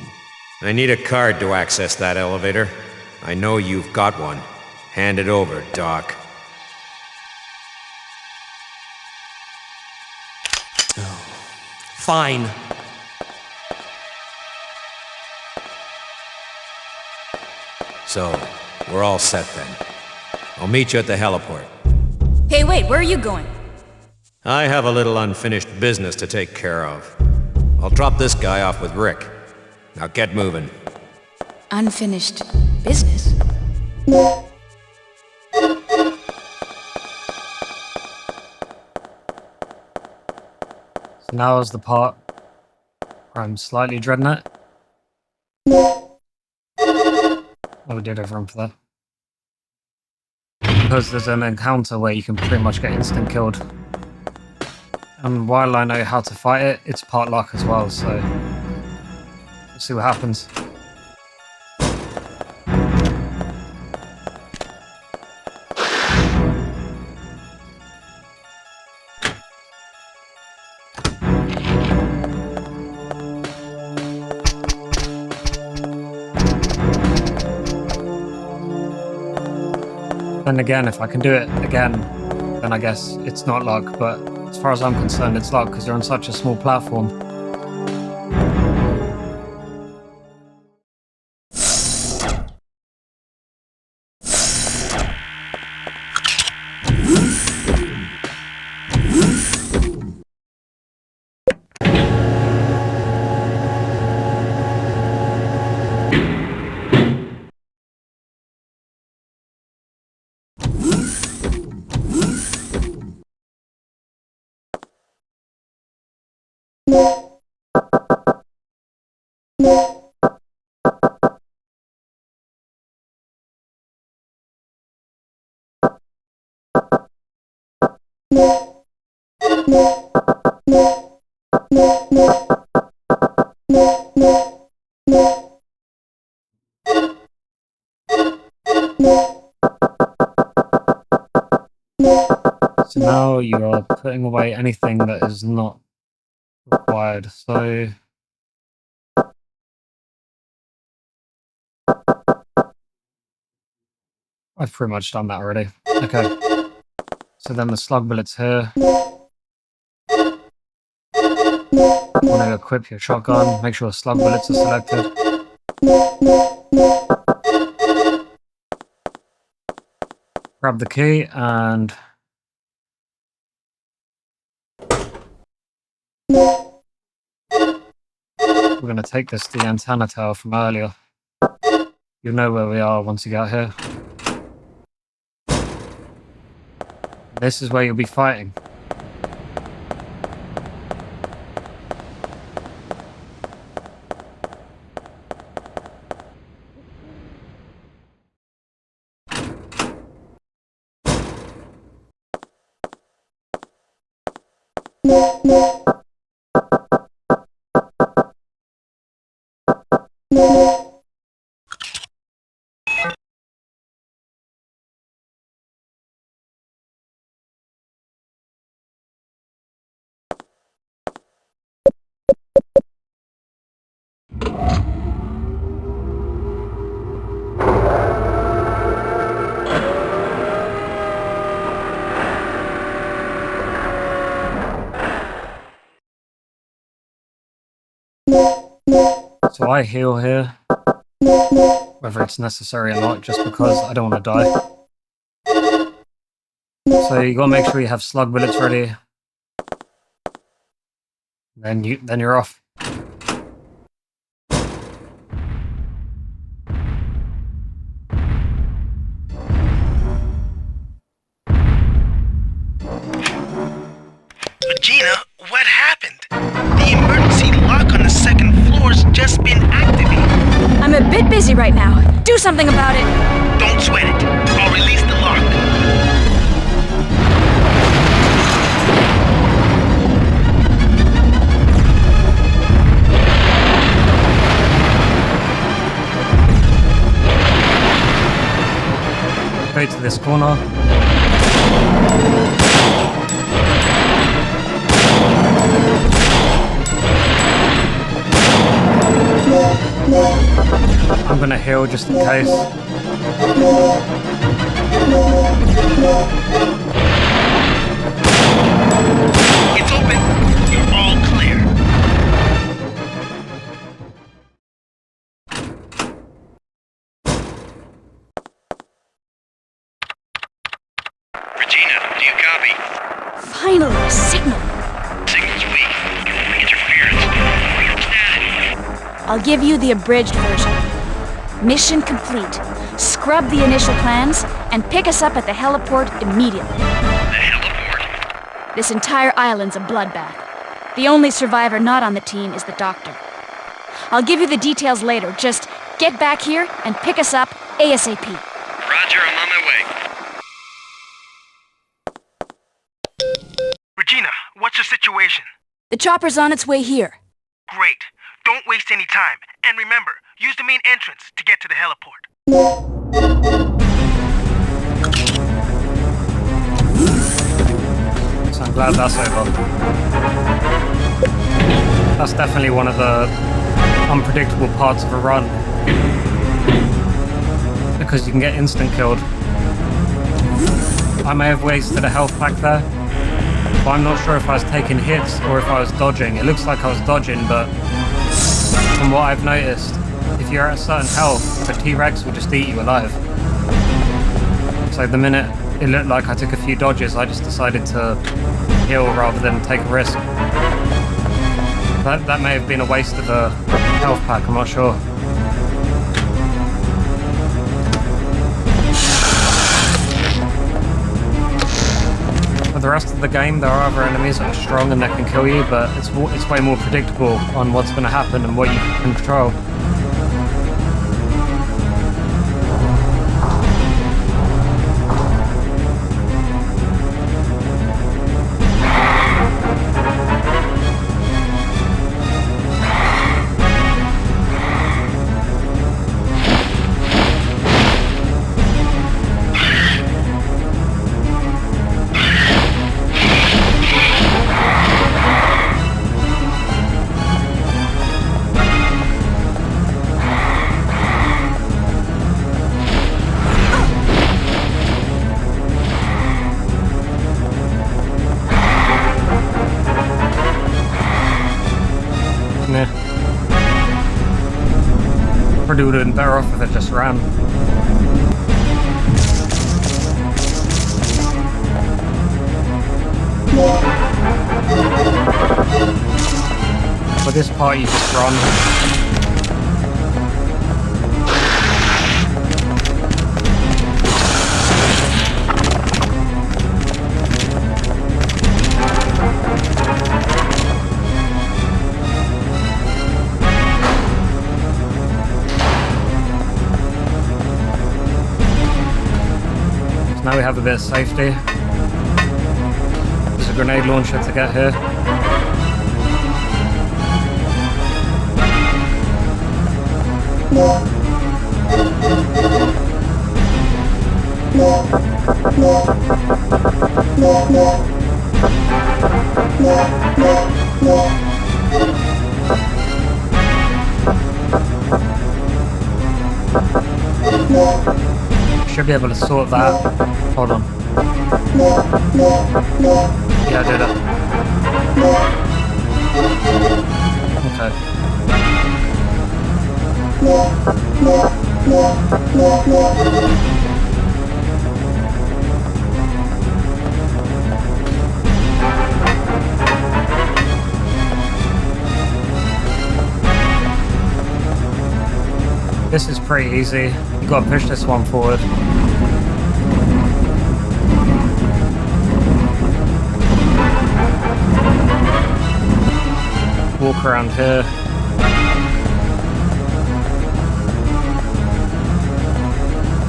I need a card to access that elevator. I know you've got one. Hand it over, Doc. Fine. So, we're all set then. I'll meet you at the heliport. Hey, wait, where are you going? I have a little unfinished business to take care of. I'll drop this guy off with Rick. Now get moving. Unfinished business? So now is the part where I'm slightly dreading it. Oh, we did everyone for that. Because there's an encounter where you can pretty much get instant killed. And while I know how to fight it, it's part luck as well, so... we'll see what happens. Then again, if I can do it again, then I guess it's not luck, but as far as I'm concerned, it's luck because you're on such a small platform. So now you are putting away anything that is not required. So I've pretty much done that already. Okay. So then the slug bullets here. You want to equip your shotgun, make sure slug bullets are selected. Grab the key and we're going to take this to the antenna tower from earlier. You'll know where we are once you get here. This is where you'll be fighting. So I heal here, whether it's necessary or not, just because I don't want to die. So you gotta make sure you have slug bullets ready. Then you're off. Regina, what happened? The emergency lock on the second floor's just been activated. I'm a bit busy right now. Do something about it. Don't sweat it. I'll release the lock. Go to this corner. I'm gonna heal just in case. It's open. You're all clear. Regina, do you copy? Finally, a signal. Signal's weak. Interference. Static. I'll give you the abridged version. Mission complete. Scrub the initial plans and pick us up at the heliport immediately. The heliport? This entire island's a bloodbath. The only survivor not on the team is the doctor. I'll give you the details later. Just get back here and pick us up ASAP. Roger, I'm on my way. Regina, what's your situation? The chopper's on its way here. Great. Don't waste any time. And remember, use the main entrance to get to the heliport. So I'm glad that's over. That's definitely one of the unpredictable parts of a run. Because you can get instant killed. I may have wasted a health pack there, but I'm not sure if I was taking hits or if I was dodging. It looks like I was dodging, but from what I've noticed, if you're at a certain health, the T-Rex will just eat you alive. So the minute it looked like I took a few dodges, I just decided to heal rather than take a risk. That may have been a waste of a health pack, I'm not sure. For the rest of the game, there are other enemies that are strong and that can kill you, but it's way more predictable on what's going to happen and what you can control. Probably would have been better off if it just ran. For this part, you just run. Now we have a bit of safety. There's a grenade launcher to get here. Should be able to sort that. Hold on. Yeah, I did it. Okay. This is pretty easy. You gotta push this one forward. Walk around here.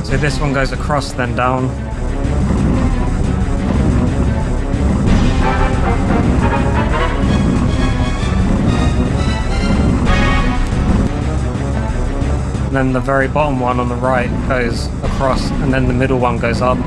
So this one goes across, then down. And then the very bottom one on the right goes across, and then the middle one goes up.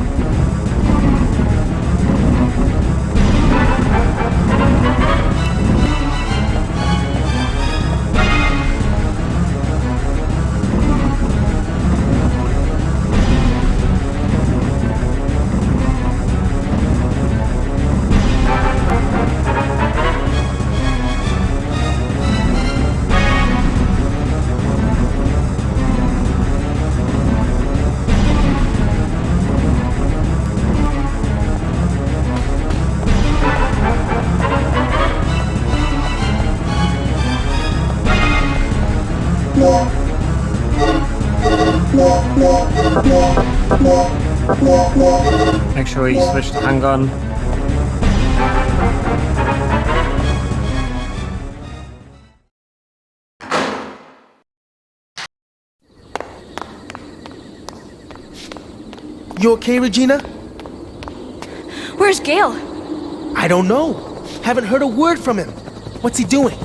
Make sure you switch to Handgun. You okay, Regina? Where's Gail? I don't know. Haven't heard a word from him. What's he doing?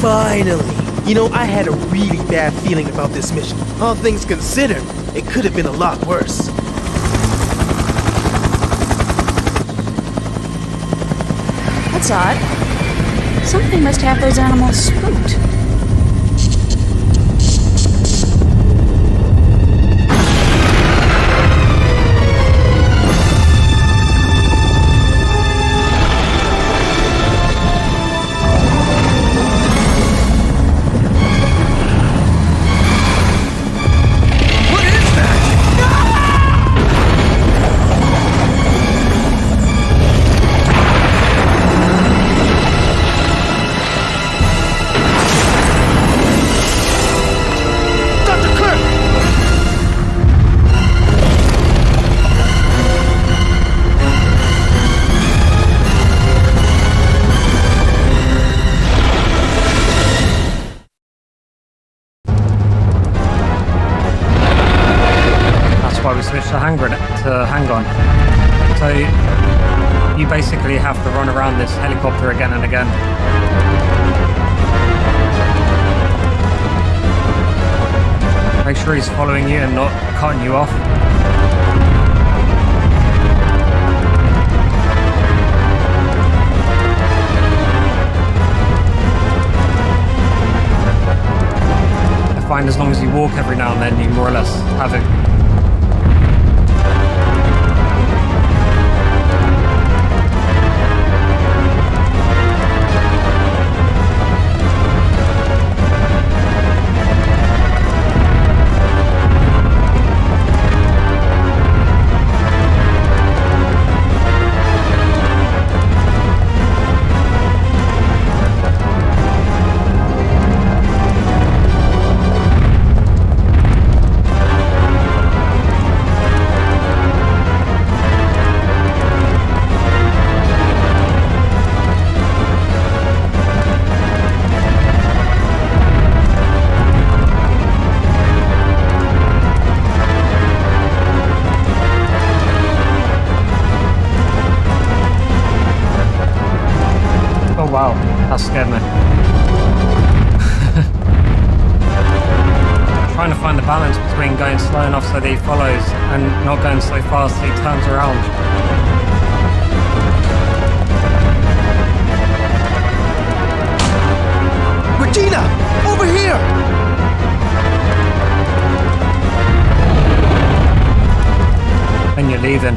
Finally! You know, I had a really bad feeling about this mission. All things considered, it could have been a lot worse. That's odd. Something must have those animals spooked. To Handgun. So you basically have to run around this helicopter again and again. Make sure he's following you and not cutting you off. I find as long as you walk every now and then, you more or less have it. between going slow enough so that he follows and not going so fast that he turns around. Regina! Over here! And you're leaving.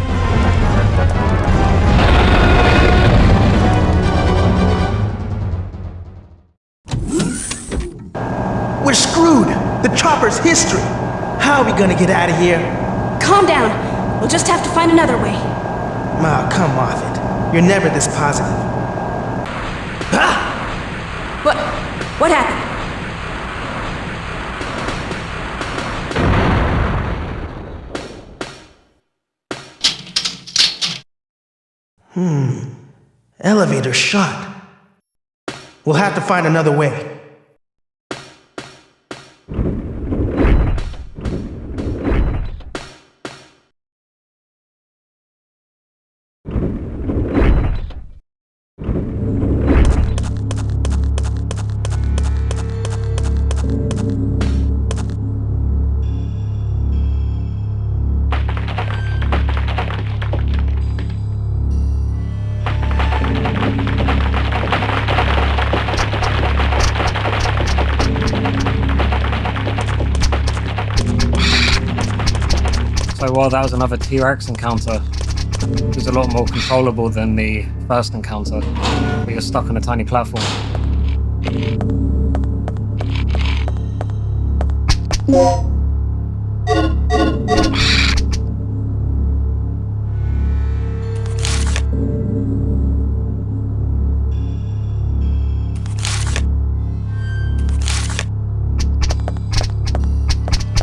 We're screwed! The chopper's history! How are we gonna get out of here? Calm down. We'll just have to find another way. Oh, come off it. You're never this positive. Ah! What happened? Elevator shut. We'll have to find another way. So while that was another T-Rex encounter, it was a lot more controllable than the first encounter, where you're stuck on a tiny platform.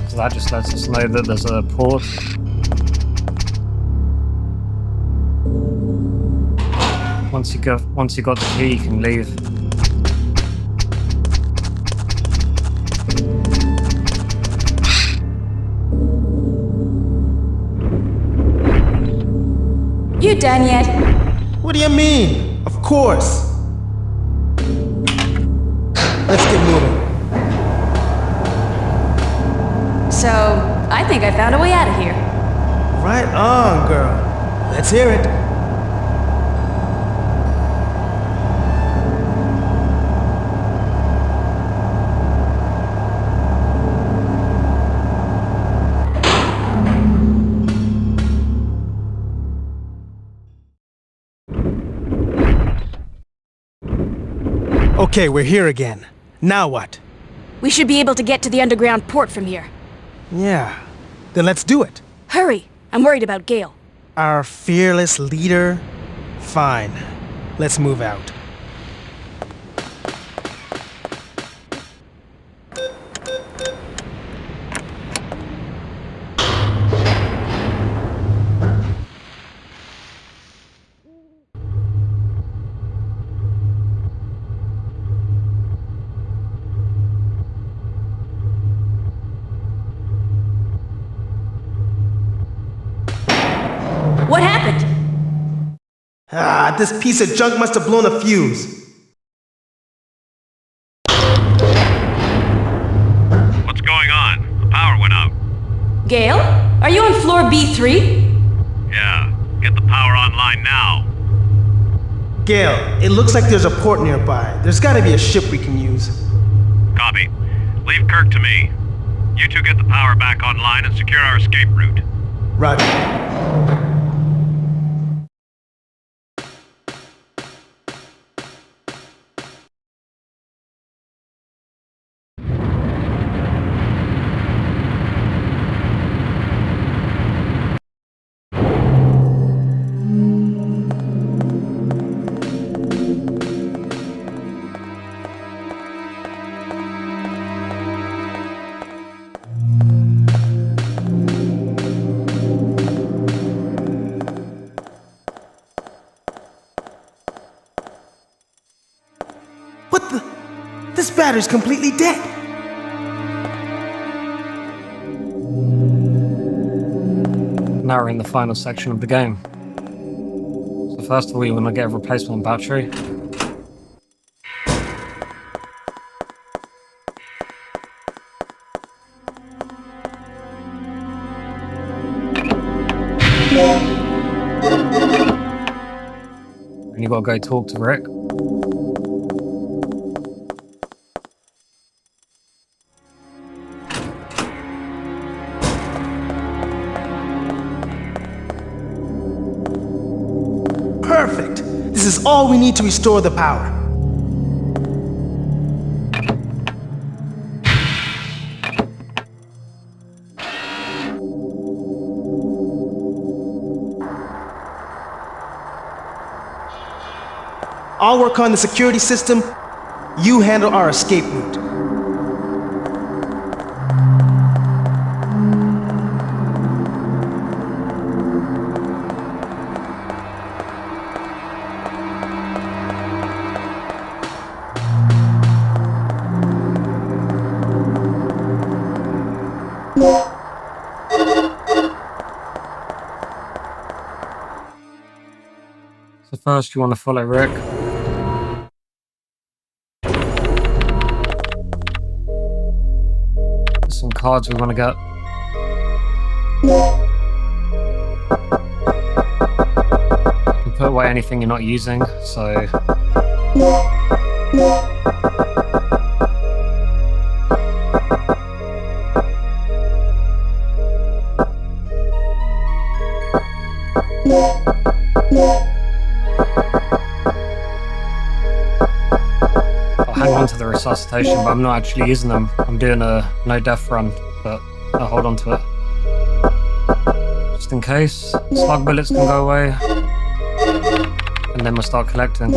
So that just lets us know that there's a port. Once you got the key, you can leave. You done yet? What do you mean? Of course. Let's get moving. So, I think I found a way out of here. Right on, girl. Let's hear it. Okay, we're here again. Now what? We should be able to get to the underground port from here. Yeah. Then let's do it. Hurry! I'm worried about Gail. Our fearless leader? Fine. Let's move out. What happened? Ah, this piece of junk must have blown a fuse. What's going on? The power went out. Gail? Are you on floor B3? Yeah, get the power online now. Gail, it looks like there's a port nearby. There's gotta be a ship we can use. Copy. Leave Kirk to me. You two get the power back online and secure our escape route. Roger. What the? This battery's completely dead. Now we're in the final section of the game. So first of all, you want to get a replacement battery. you gotta go talk to Rick. Perfect! This is all we need to restore the power. I'll work on the security system. You handle our escape route. So first you want to follow Rick. There's some cards we want to get. You can put away anything you're not using, so... I'll hang on to the resuscitation, but I'm not actually using them. I'm doing a no-death run, but I'll hold on to it. Just in case. Slug bullets can go away. And then we'll start collecting.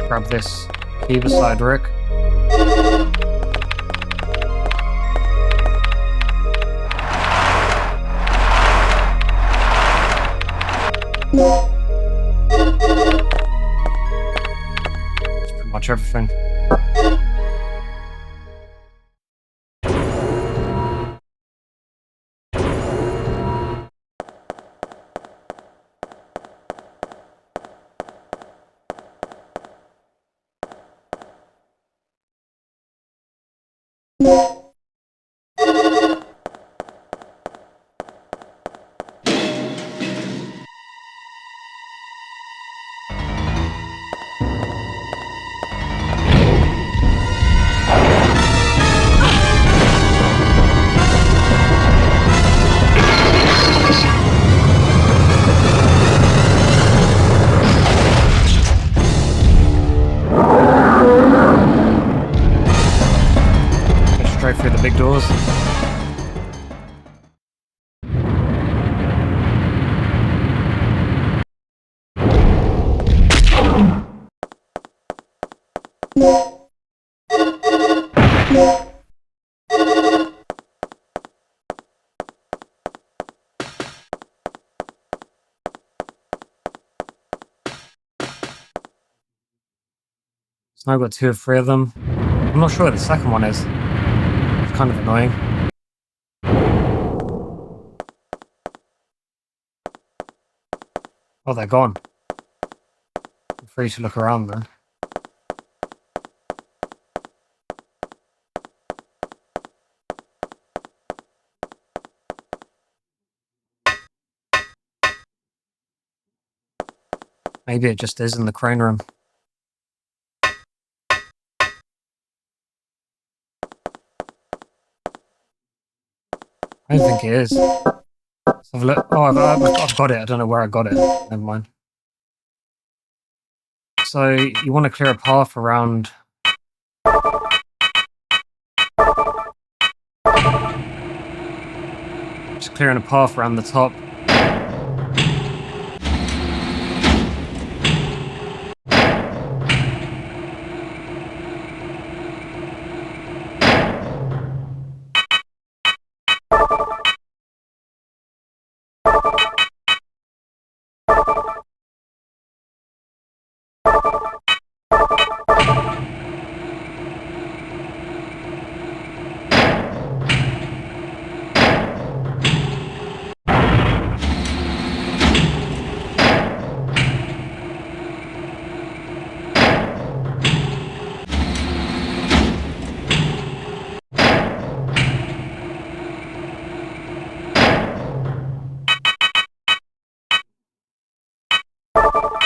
Grab this key beside Rick. That's pretty much everything. Straight through the big doors. So now I've got 2 or 3 of them. I'm not sure where the second one is. It's kind of annoying. Oh, they're gone. I'm free to look around then. Maybe it just is in the crane room. I don't think it is. Let's have a look. Oh, I've got it. I don't know where I got it. Never mind. So you want to clear a path around. Just clearing a path around the top.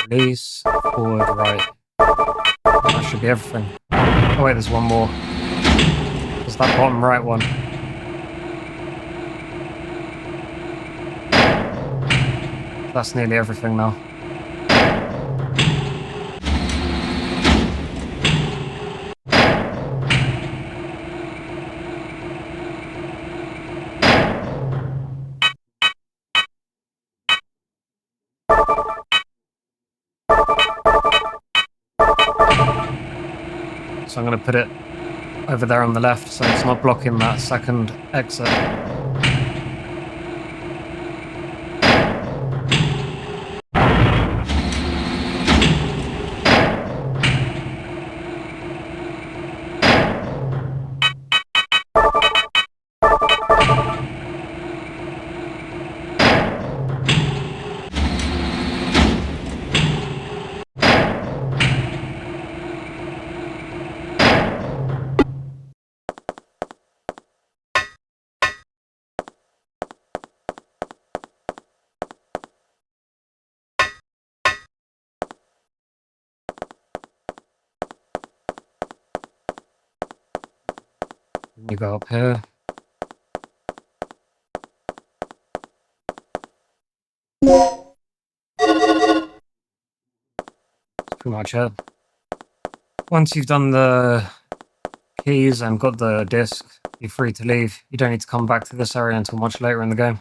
Release, forward, right. That should be everything. Oh wait, there's one more. There's that bottom right one. That's nearly everything now. So I'm going to put it over there on the left so it's not blocking that second exit. You go up here. That's pretty much it. Once you've done the keys and got the disc, you're free to leave. You don't need to come back to this area until much later in the game.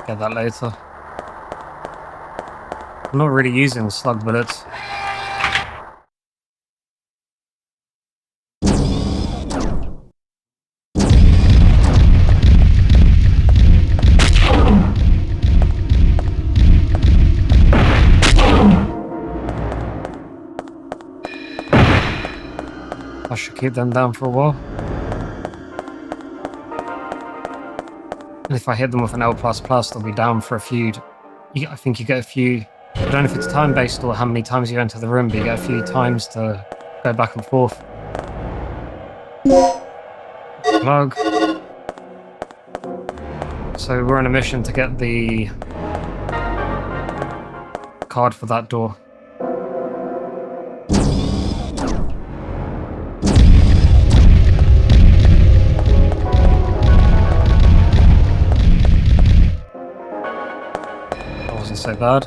Get that later. I'm not really using slug bullets. I should keep them down for a while. And if I hit them with an L++, they'll be down for a few. I think you get a few. I don't know if it's time-based or how many times you enter the room, but you get a few times to go back and forth. Plug. So we're on a mission to get the card for that door. So bad.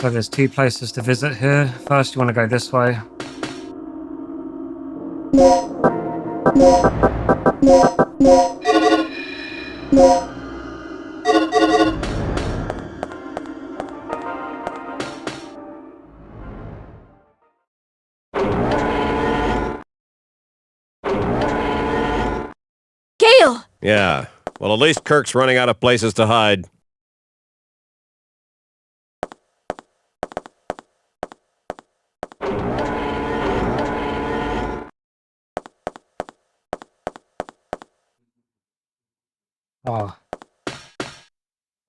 So there's two places to visit here. First, you want to go this way. Gail! Yeah. Well, at least Kirk's running out of places to hide. Oh.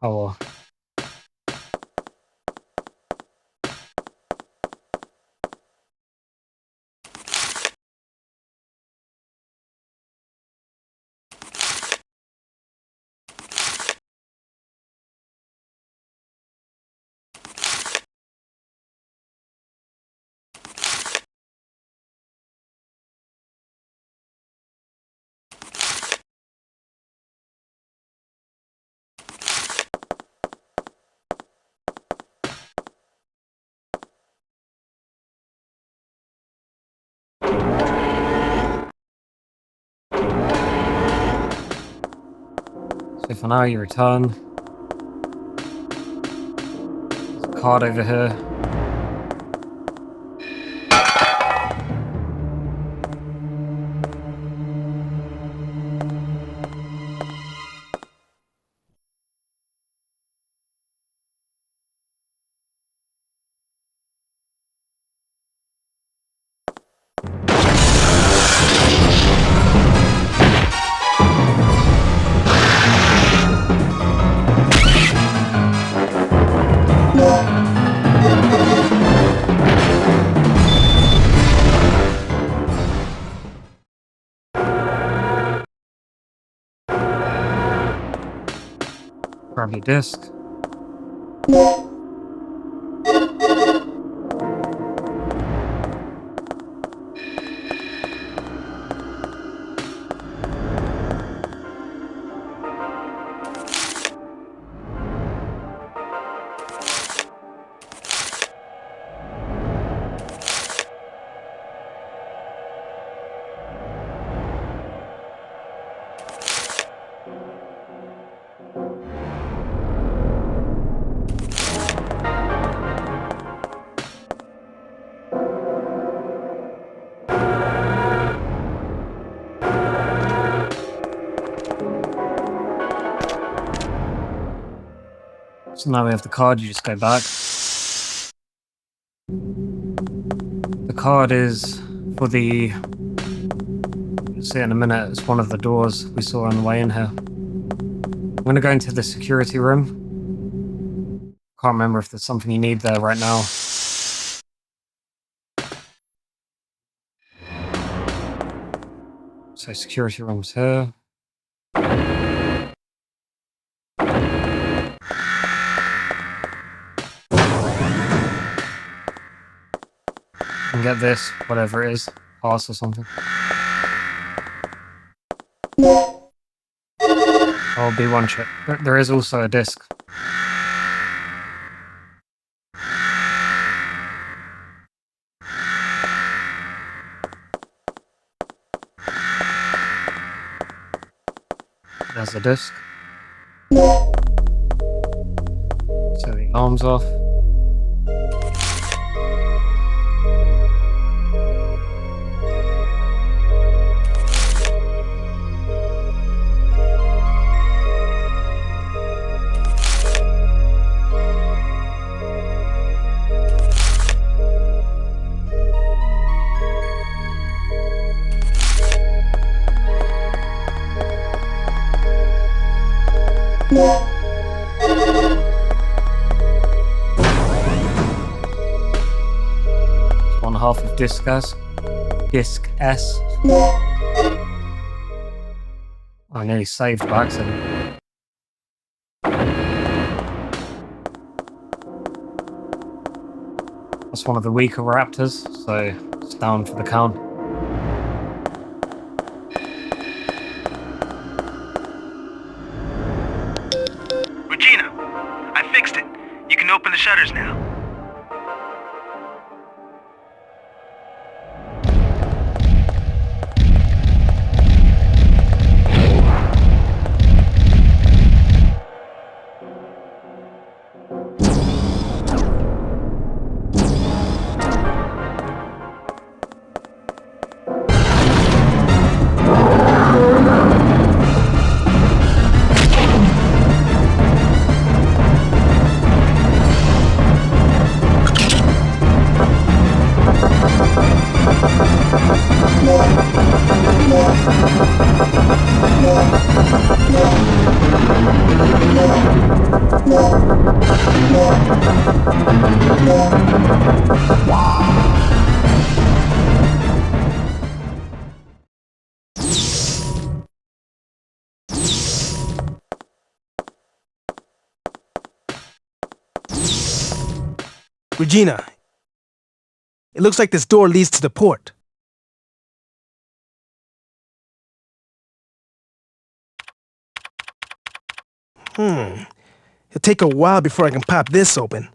Oh well. So for now, you return. There's a card over here. Grab your disc. So now we have the card, you just go back. The card is for the... You'll see it in a minute, it's one of the doors we saw on the way in here. I'm going to go into the security room. Can't remember if there's something you need there right now. So security room's here. And get this, whatever it is, pass or something. Oh, B1 chip. There is also a disc. There's the disc. So the alarm's off. It's one half of Disc S. I nearly saved by accident. That's one of the weaker raptors, so it's down for the count. Regina, I fixed it. You can open the shutters now. Regina, it looks like this door leads to the port. It'll take a while before I can pop this open.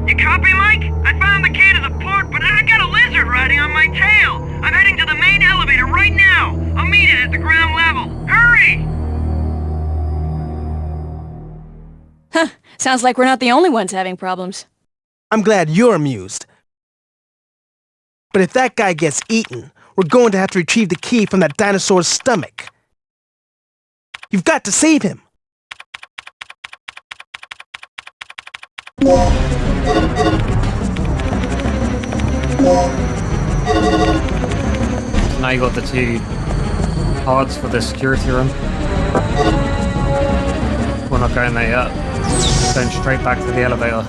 You copy, Mike? I found the key to the port, but I got a lizard riding on my tail. I'm heading to the main elevator right now! I'll meet it at the ground level! Hurry! Huh, sounds like we're not the only ones having problems. I'm glad you're amused. But if that guy gets eaten, we're going to have to retrieve the key from that dinosaur's stomach. You've got to save him. So now you got the 2 cards for the security room. We're not going there yet. Going straight back to the elevator.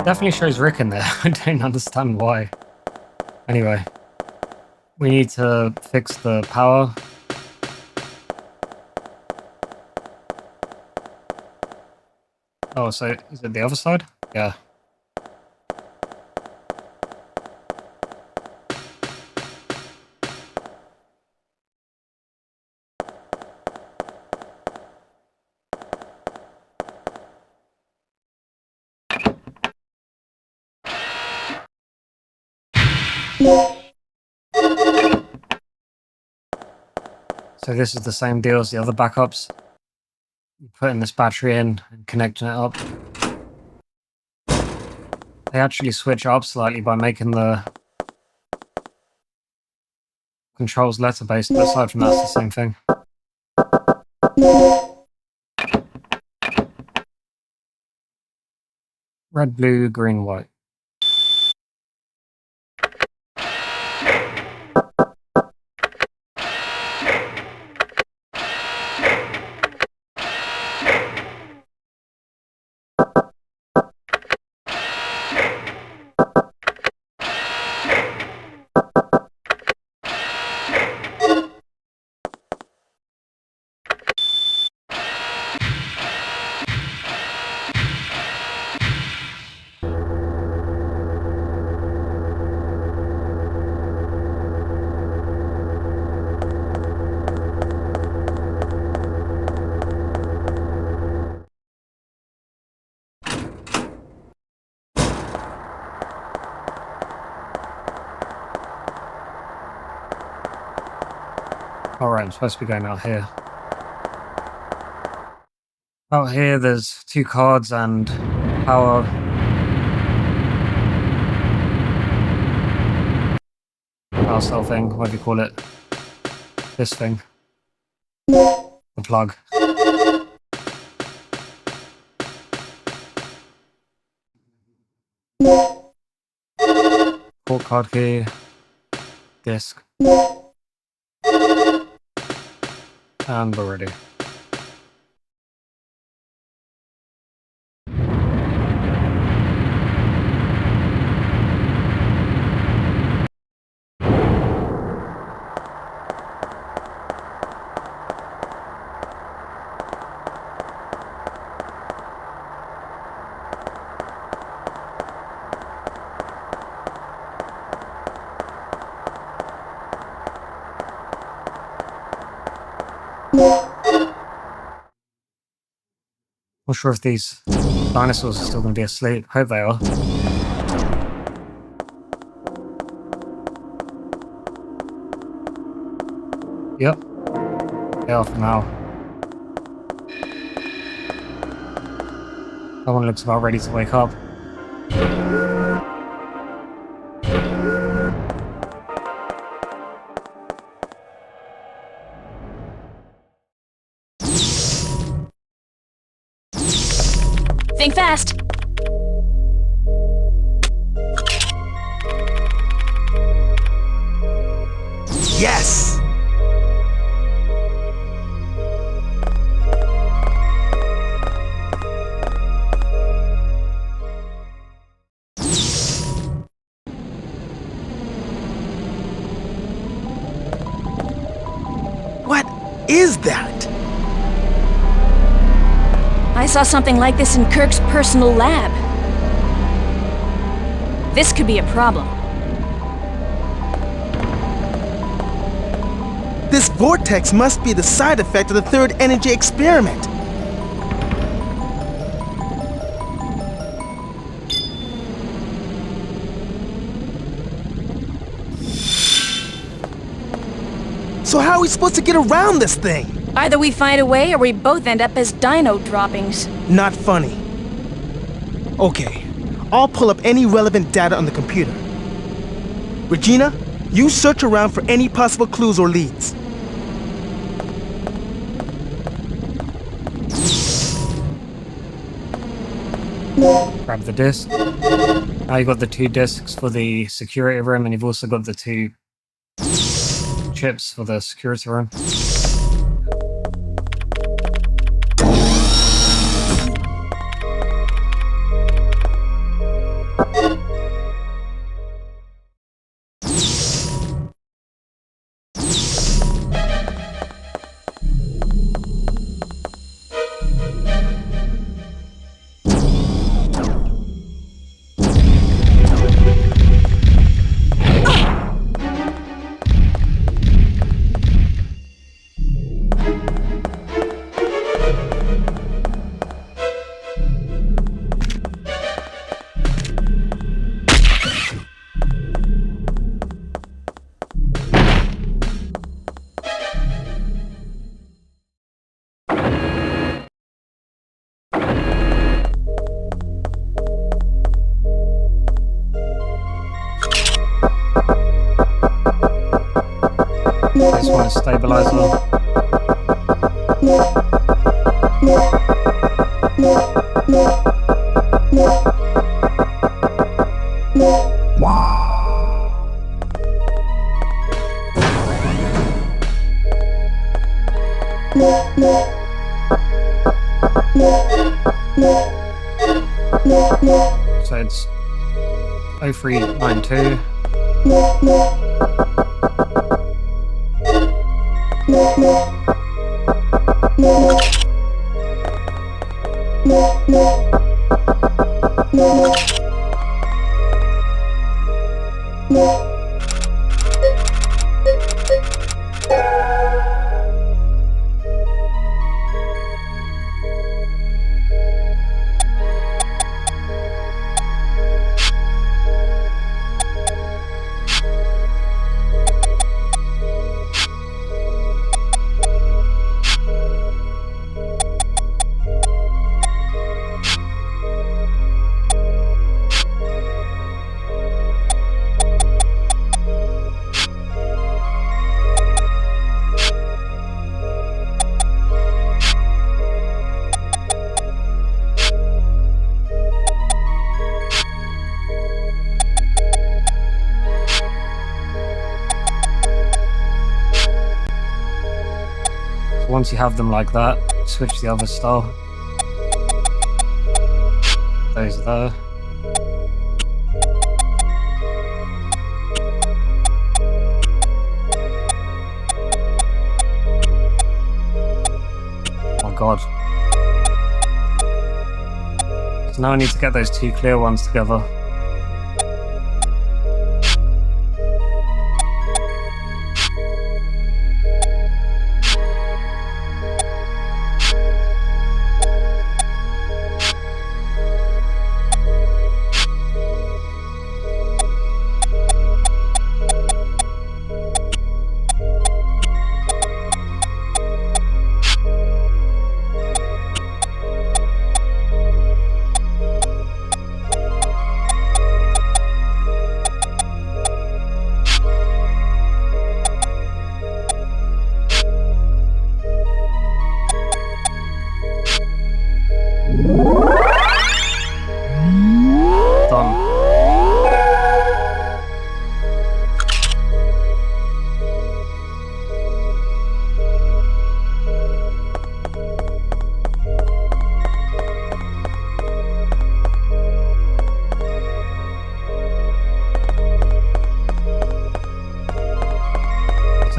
Definitely shows Rick in there. I don't understand why. Anyway, we need to fix the power. Oh, so is it the other side? Yeah. So this is the same deal as the other backups. You're putting this battery in and connecting it up. They actually switch up slightly by making the controls letter-based, but aside from that, it's the same thing. Red, blue, green, white. Alright, I'm supposed to be going out here. Out here, there's 2 cards and power. Power cell thing, whatever you call it. This thing. The plug. Port card key. Disc. And we're ready. Not sure if these dinosaurs are still going to be asleep. Hope they are. Yep. They are for now. That one looks about ready to wake up. Think fast! Yes! What is that? I saw something like this in Kirk's personal lab. This could be a problem. This vortex must be the side effect of the third energy experiment. So how are we supposed to get around this thing? Either we find a way or we both end up as dino droppings. Not funny. Okay, I'll pull up any relevant data on the computer. Regina, you search around for any possible clues or leads. Grab the disc. Now you've got the 2 discs for the security room, and you've also got the 2 chips for the security room. This one is stabilizer. So it's 0392. Once you have them like that, switch the other style. Those are there. Oh my god. So now I need to get those 2 clear ones together.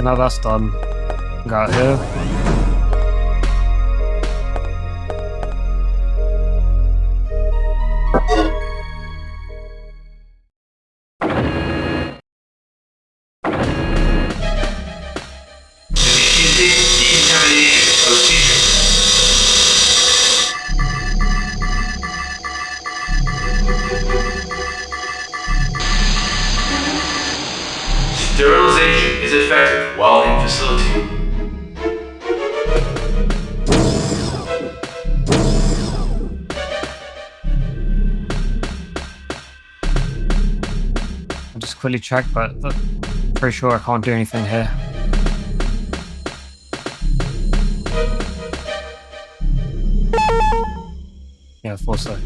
now that's done, go out here. Sterilization is effective while in facility. I'll just quickly check, but I'm pretty sure I can't do anything here. Yeah, I thought so.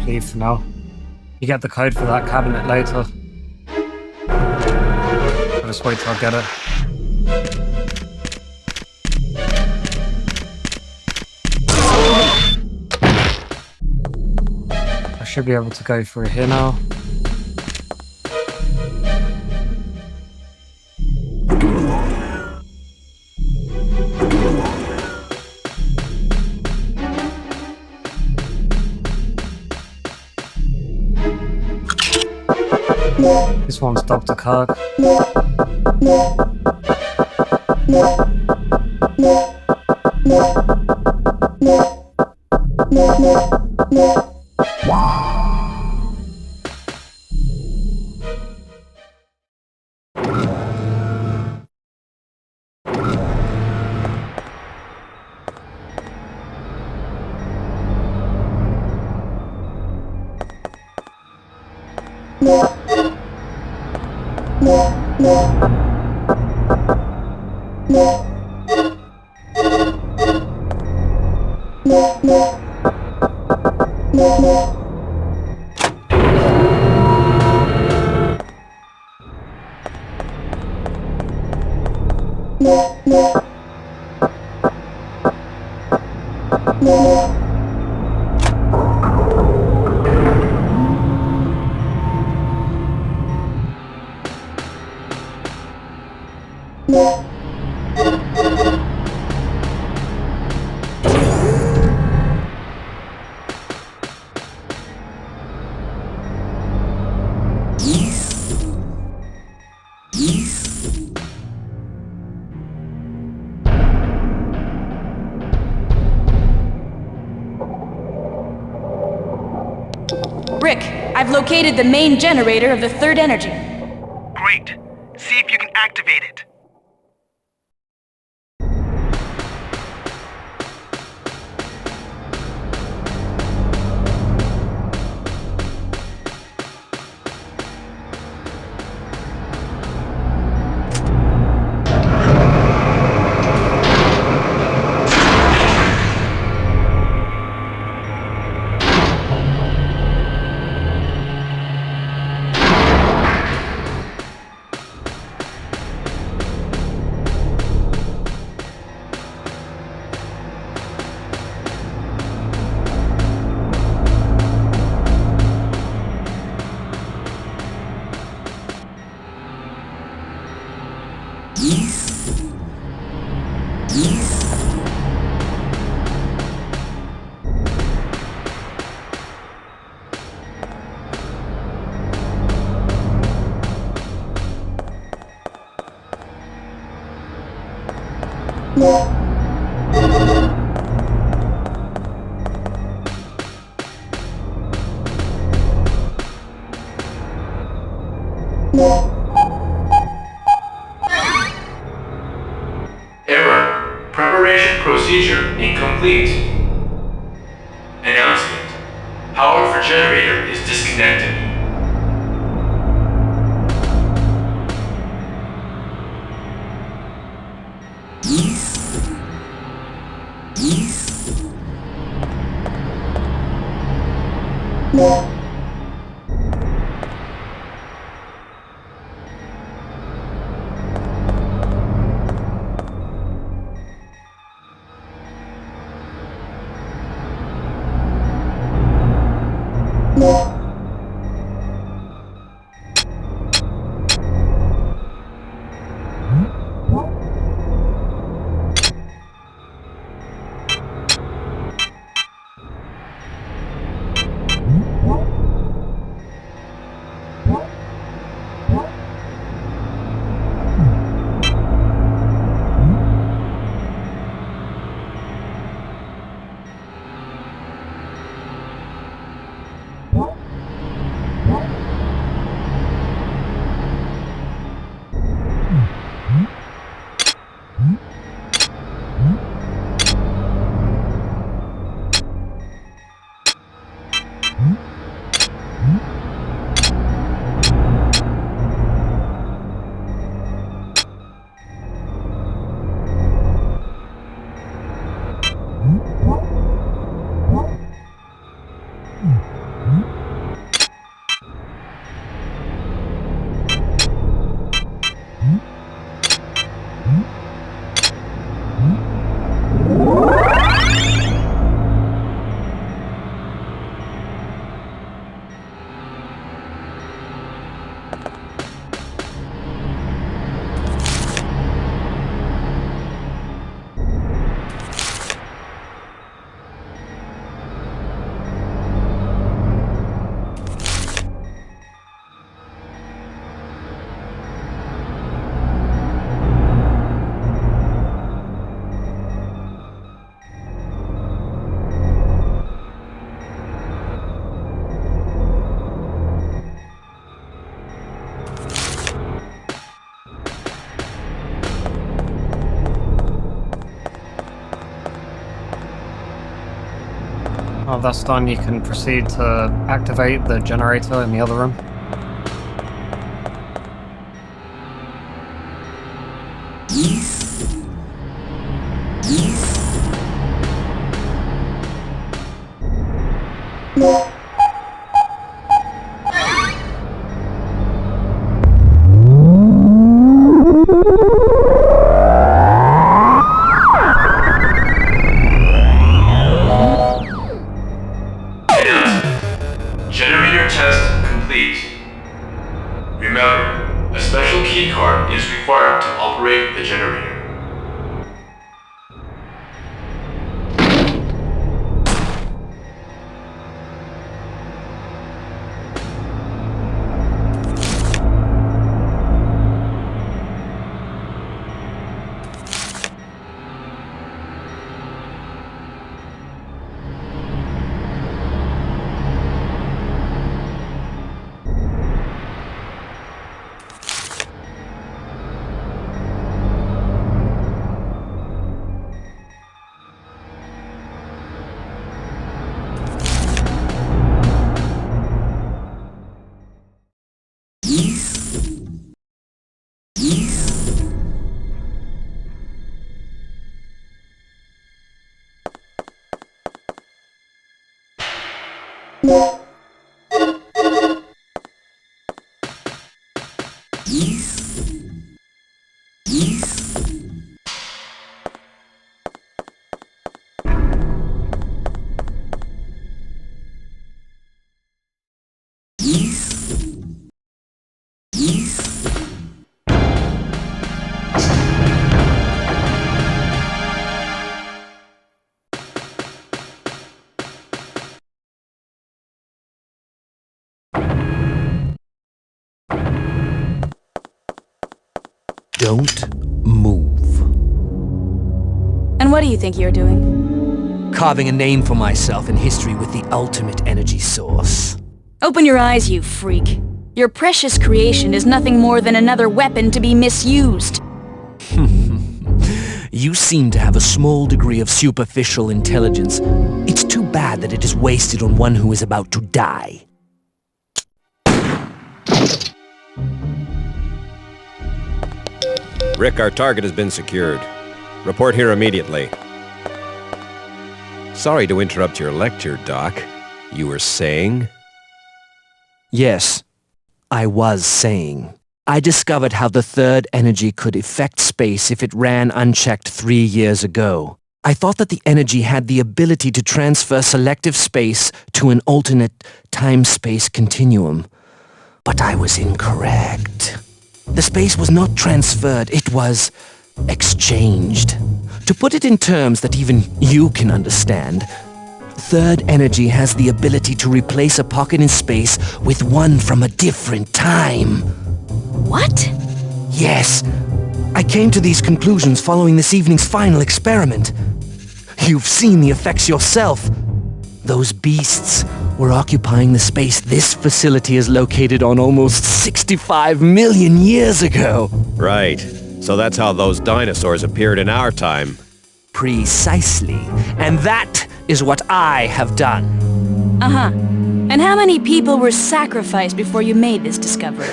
Leave for now. You get the code for that cabinet later. I'll just wait till I get it. I should be able to go through here now. This one's Dr. Kirk. Rick, I've located the main generator of the third energy. Great. See if you can activate it. Error. Preparation procedure incomplete. Announcement. Power for generator is disconnected. While that's done, you can proceed to activate the generator in the other room. Generator test complete. Remember, a special keycard is required to operate the generator. Don't move. what do you think you're doing? Carving a name for myself in history with the ultimate energy source. Open your eyes, you freak. Your precious creation is nothing more than another weapon to be misused. You seem to have a small degree of superficial intelligence. It's too bad that it is wasted on one who is about to die. Rick, our target has been secured. Report here immediately. Sorry to interrupt your lecture, Doc. You were saying? Yes, I was saying. I discovered how the third energy could affect space if it ran unchecked 3 years ago. I thought that the energy had the ability to transfer selective space to an alternate time-space continuum. But I was incorrect. The space was not transferred, it was exchanged. To put it in terms that even you can understand, third energy has the ability to replace a pocket in space with one from a different time. What? Yes. I came to these conclusions following this evening's final experiment. You've seen the effects yourself. Those beasts were occupying the space this facility is located on almost 65 million years ago. Right. So that's how those dinosaurs appeared in our time. Precisely. And that is what I have done. Uh-huh. And how many people were sacrificed before you made this discovery?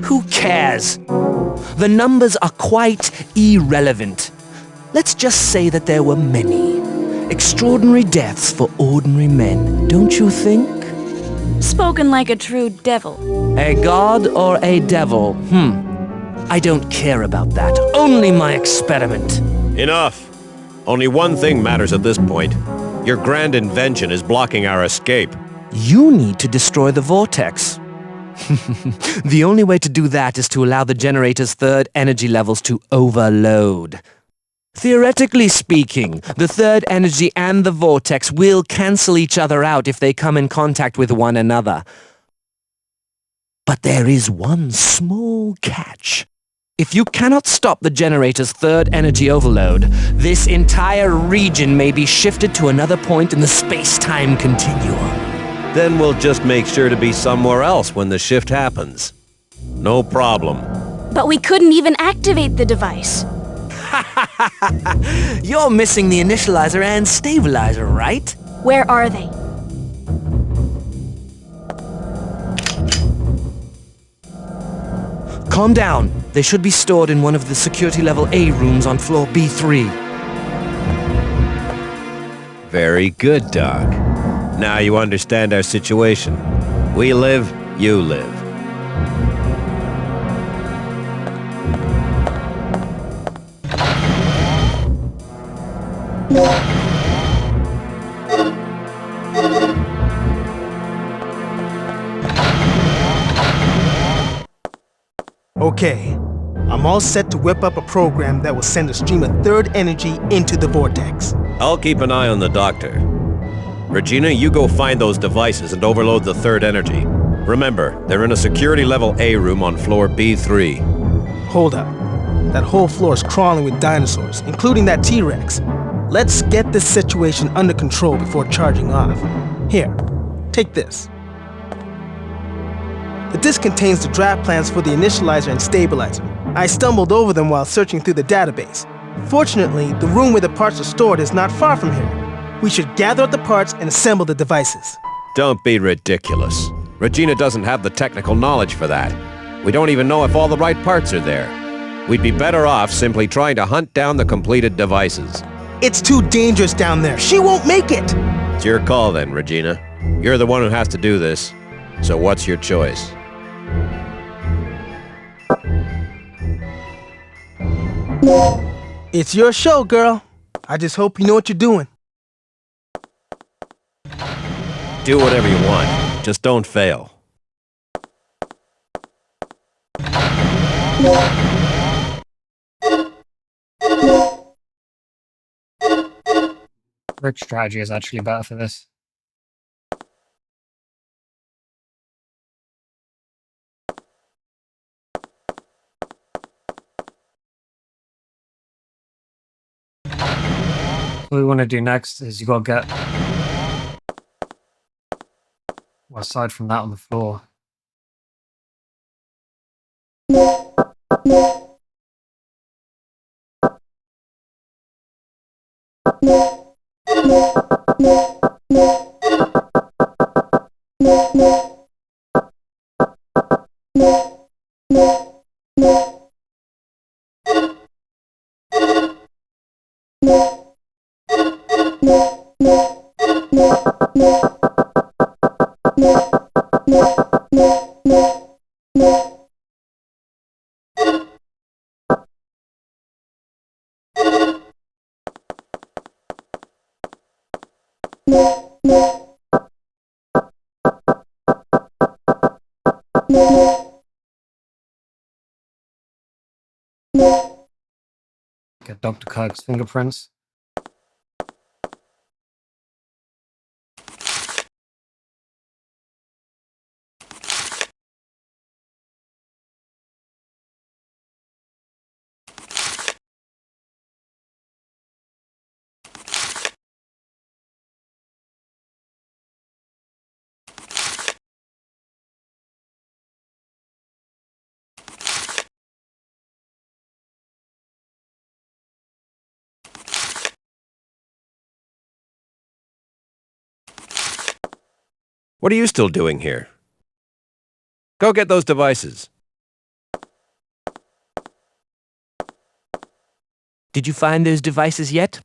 Who cares? The numbers are quite irrelevant. Let's just say that there were many. Extraordinary deaths for ordinary men, don't you think? Spoken like a true devil. A god or a devil? I don't care about that. Only my experiment. Enough. Only one thing matters at this point. Your grand invention is blocking our escape. You need to destroy the vortex. The only way to do that is to allow the generator's third energy levels to overload. Theoretically speaking, the third energy and the vortex will cancel each other out if they come in contact with one another. But there is one small catch. If you cannot stop the generator's third energy overload, this entire region may be shifted to another point in the space-time continuum. Then we'll just make sure to be somewhere else when the shift happens. No problem. But we couldn't even activate the device. You're missing the initializer and stabilizer, right? Where are they? Calm down. They should be stored in one of the security level A rooms on floor B3. Very good, Doc. Now you understand our situation. We live, you live. Okay, I'm all set to whip up a program that will send a stream of third energy into the vortex. I'll keep an eye on the doctor. Regina, you go find those devices and overload the third energy. Remember, they're in a security level A room on floor B3. Hold up. That whole floor is crawling with dinosaurs, including that T-Rex. Let's get this situation under control before charging off. Here, take this. The disc contains the draft plans for the initializer and stabilizer. I stumbled over them while searching through the database. Fortunately, the room where the parts are stored is not far from here. We should gather up the parts and assemble the devices. Don't be ridiculous. Regina doesn't have the technical knowledge for that. We don't even know if all the right parts are there. We'd be better off simply trying to hunt down the completed devices. It's too dangerous down there. She won't make it! It's your call then, Regina. You're the one who has to do this. So what's your choice? It's your show, girl. I just hope you know what you're doing. Do whatever you want. Just don't fail. Rick's strategy is actually better for this. what we want to do next is you got to get, well, aside from that on the floor. Get Dr. Kirk's fingerprints. What are you still doing here? Go get those devices. Did you find those devices yet?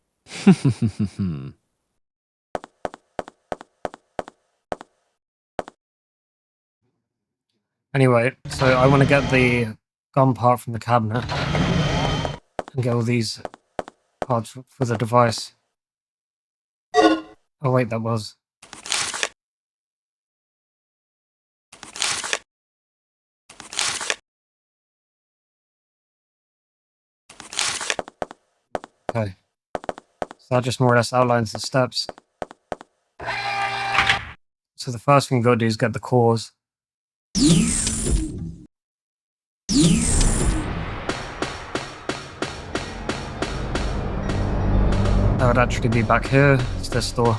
Anyway, so I want to get the gun part from the cabinet and get all these parts for the device. Oh wait, that was... Okay. So that just more or less outlines the steps. So the first thing you gotta do is get the cores. That would actually be back here. It's this door.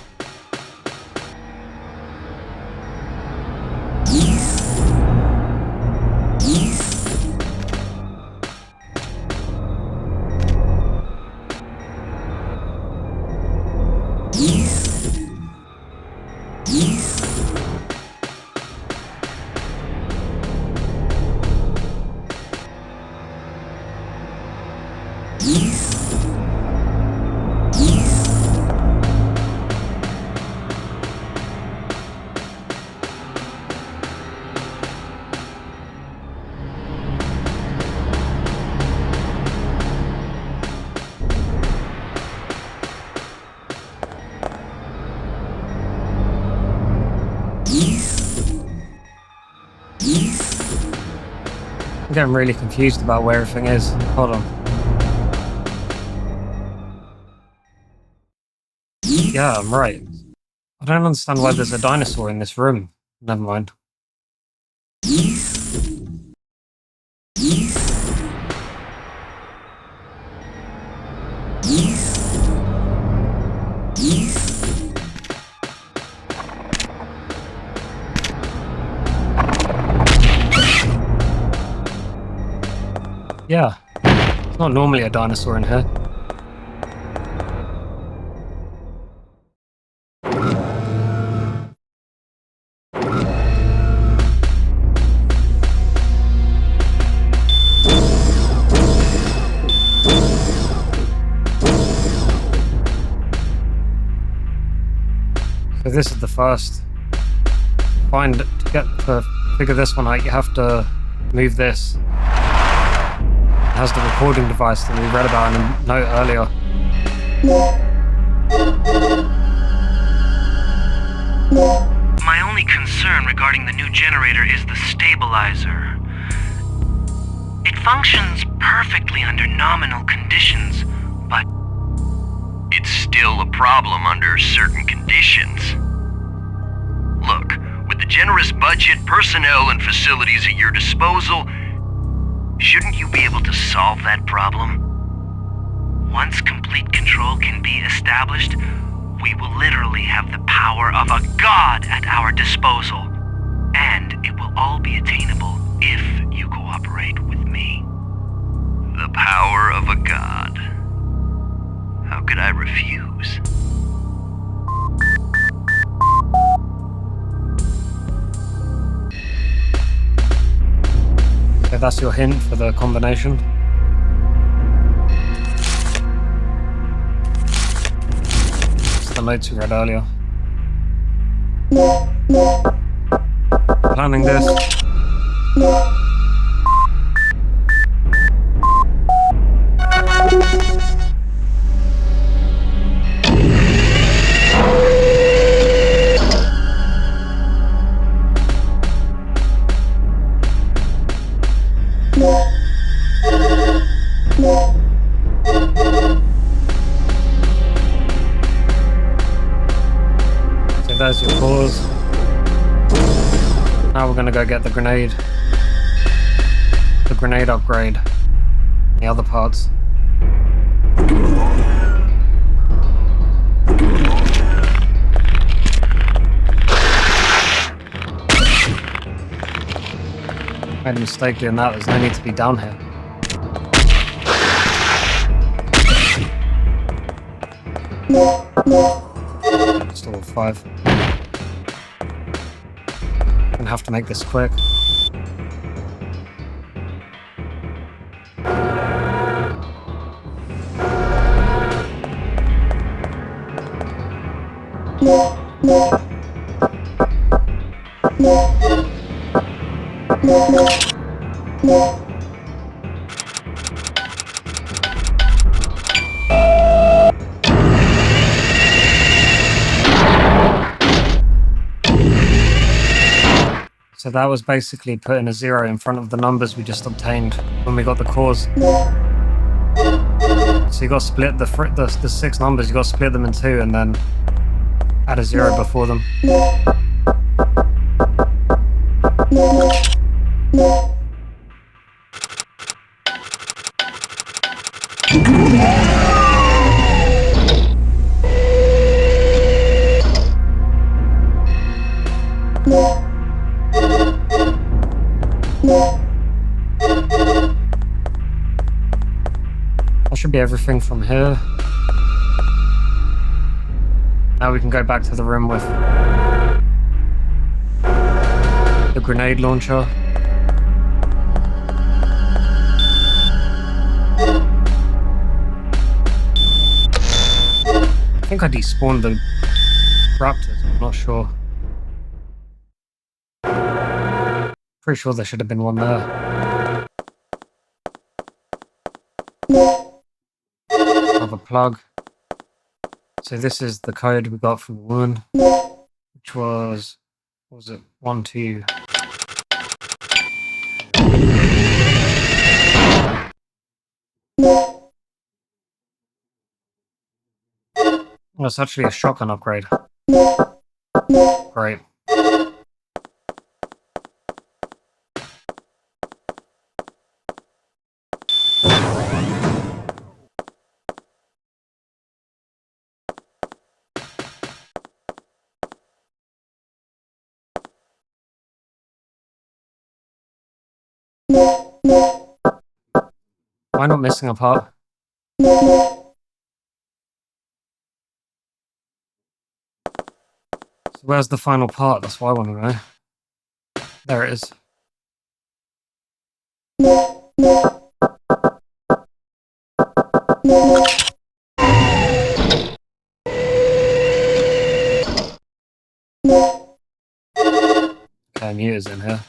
I'm getting really confused about where everything is. Hold on. Yeah, I'm right. I don't understand why there's a dinosaur in this room. Never mind. Yeah, it's not normally a dinosaur in here. So this is the first. To figure this one out, you have to move this. It has the recording device that we read about in a note earlier. My only concern regarding the new generator is the stabilizer. It functions perfectly under nominal conditions, but it's still a problem under certain conditions. Look, with the generous budget, personnel, and facilities at your disposal, shouldn't you be able to solve that problem? Once complete control can be established, we will literally have the power of a god at our disposal. And it will all be attainable if you cooperate with me. The power of a god. How could I refuse? Okay, that's your hint for the combination. It's the notes we read earlier. Planning this. So there's your pause. Now we're gonna go get the grenade upgrade, the other parts. Made a mistake doing that, there's no need to be down here. Still 5. Gonna have to make this quick. So that was basically putting a 0 in front of the numbers we just obtained when we got the cores. So you got to split the 6 numbers, you got to split them in 2 and then add a 0 before them. That should be everything from here. Now we can go back to the room with the grenade launcher. I think I despawned the raptors, I'm not sure. Pretty sure there should have been one there. Another plug. So this is the code we got from the woman, which was, what was it, 1, 2. Oh, it's actually a shotgun upgrade. Great. Am I not missing a part? So where's the final part? That's what I want to know. There it is. Okay, I knew it was in here.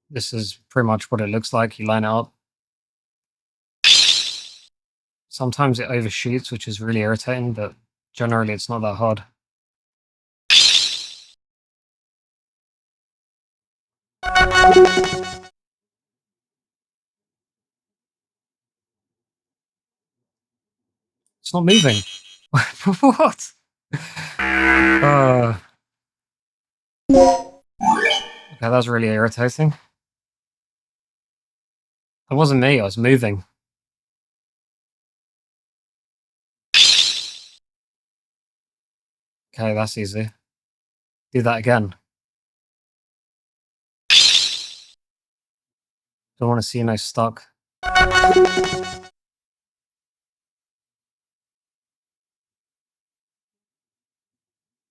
This is pretty much what it looks like. You line it up. Sometimes it overshoots, which is really irritating, but generally it's not that hard. It's not moving. What? Okay, that was really irritating. That wasn't me, I was moving. Okay, that's easy. Do that again. Don't want to see no stuck.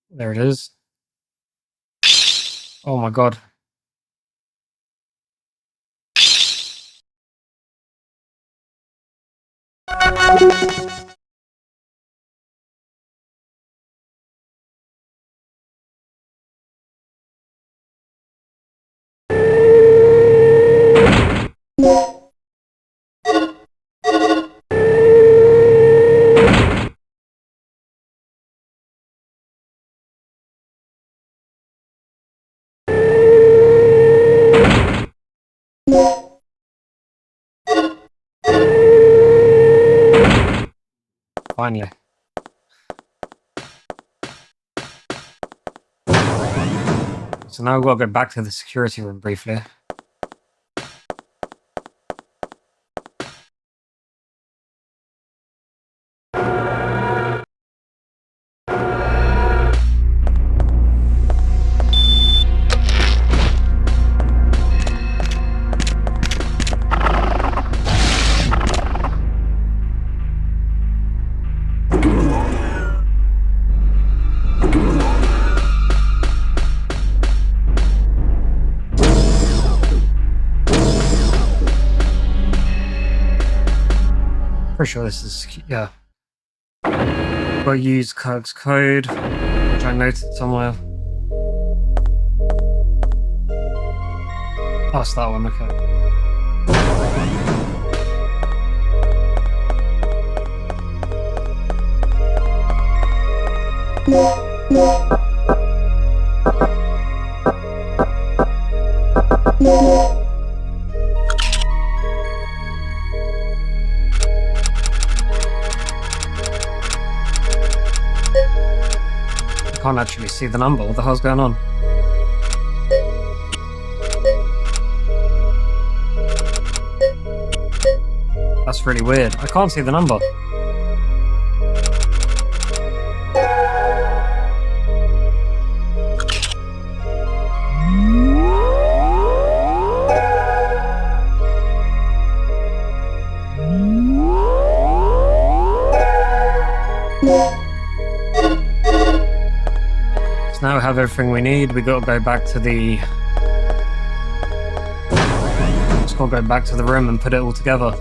There it is. Oh my god. Finally. So now we've got to go back to the security room briefly. Pretty sure this is, yeah. Got to use Kirk's code, which I noted somewhere. Oh, it's that one, okay. I can't actually see the number. What the hell's going on? That's really weird. I can't see the number. Now we have everything we need. We got to go back to the... Just got to go back to the room and put it all together.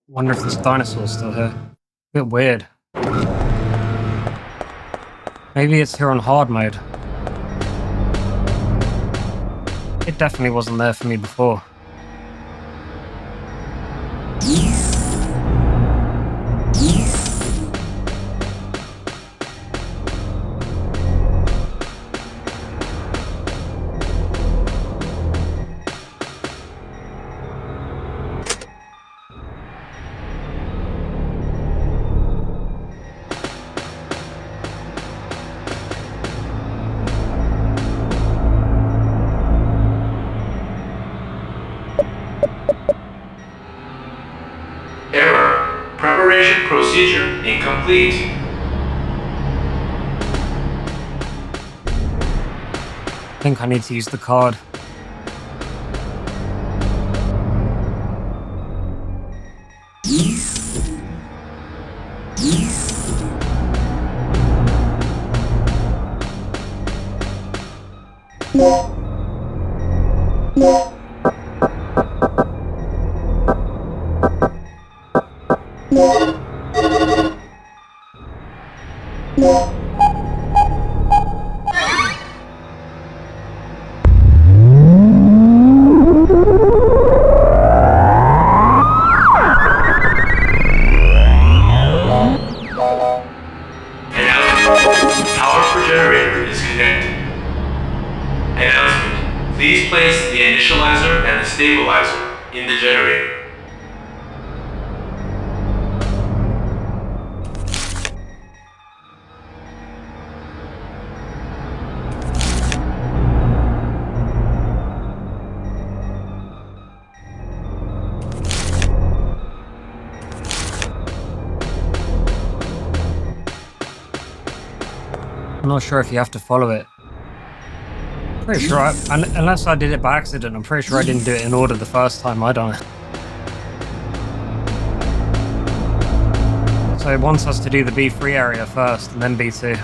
Wonder if this dinosaur's still here. Bit weird. Maybe it's here on hard mode. It definitely wasn't there for me before. Preparation procedure incomplete. I think I need to use the card. not sure if you have to follow it. Pretty sure, unless I did it by accident, I'm pretty sure I didn't do it in order the first time I done it. So it wants us to do the B3 area first, and then B2.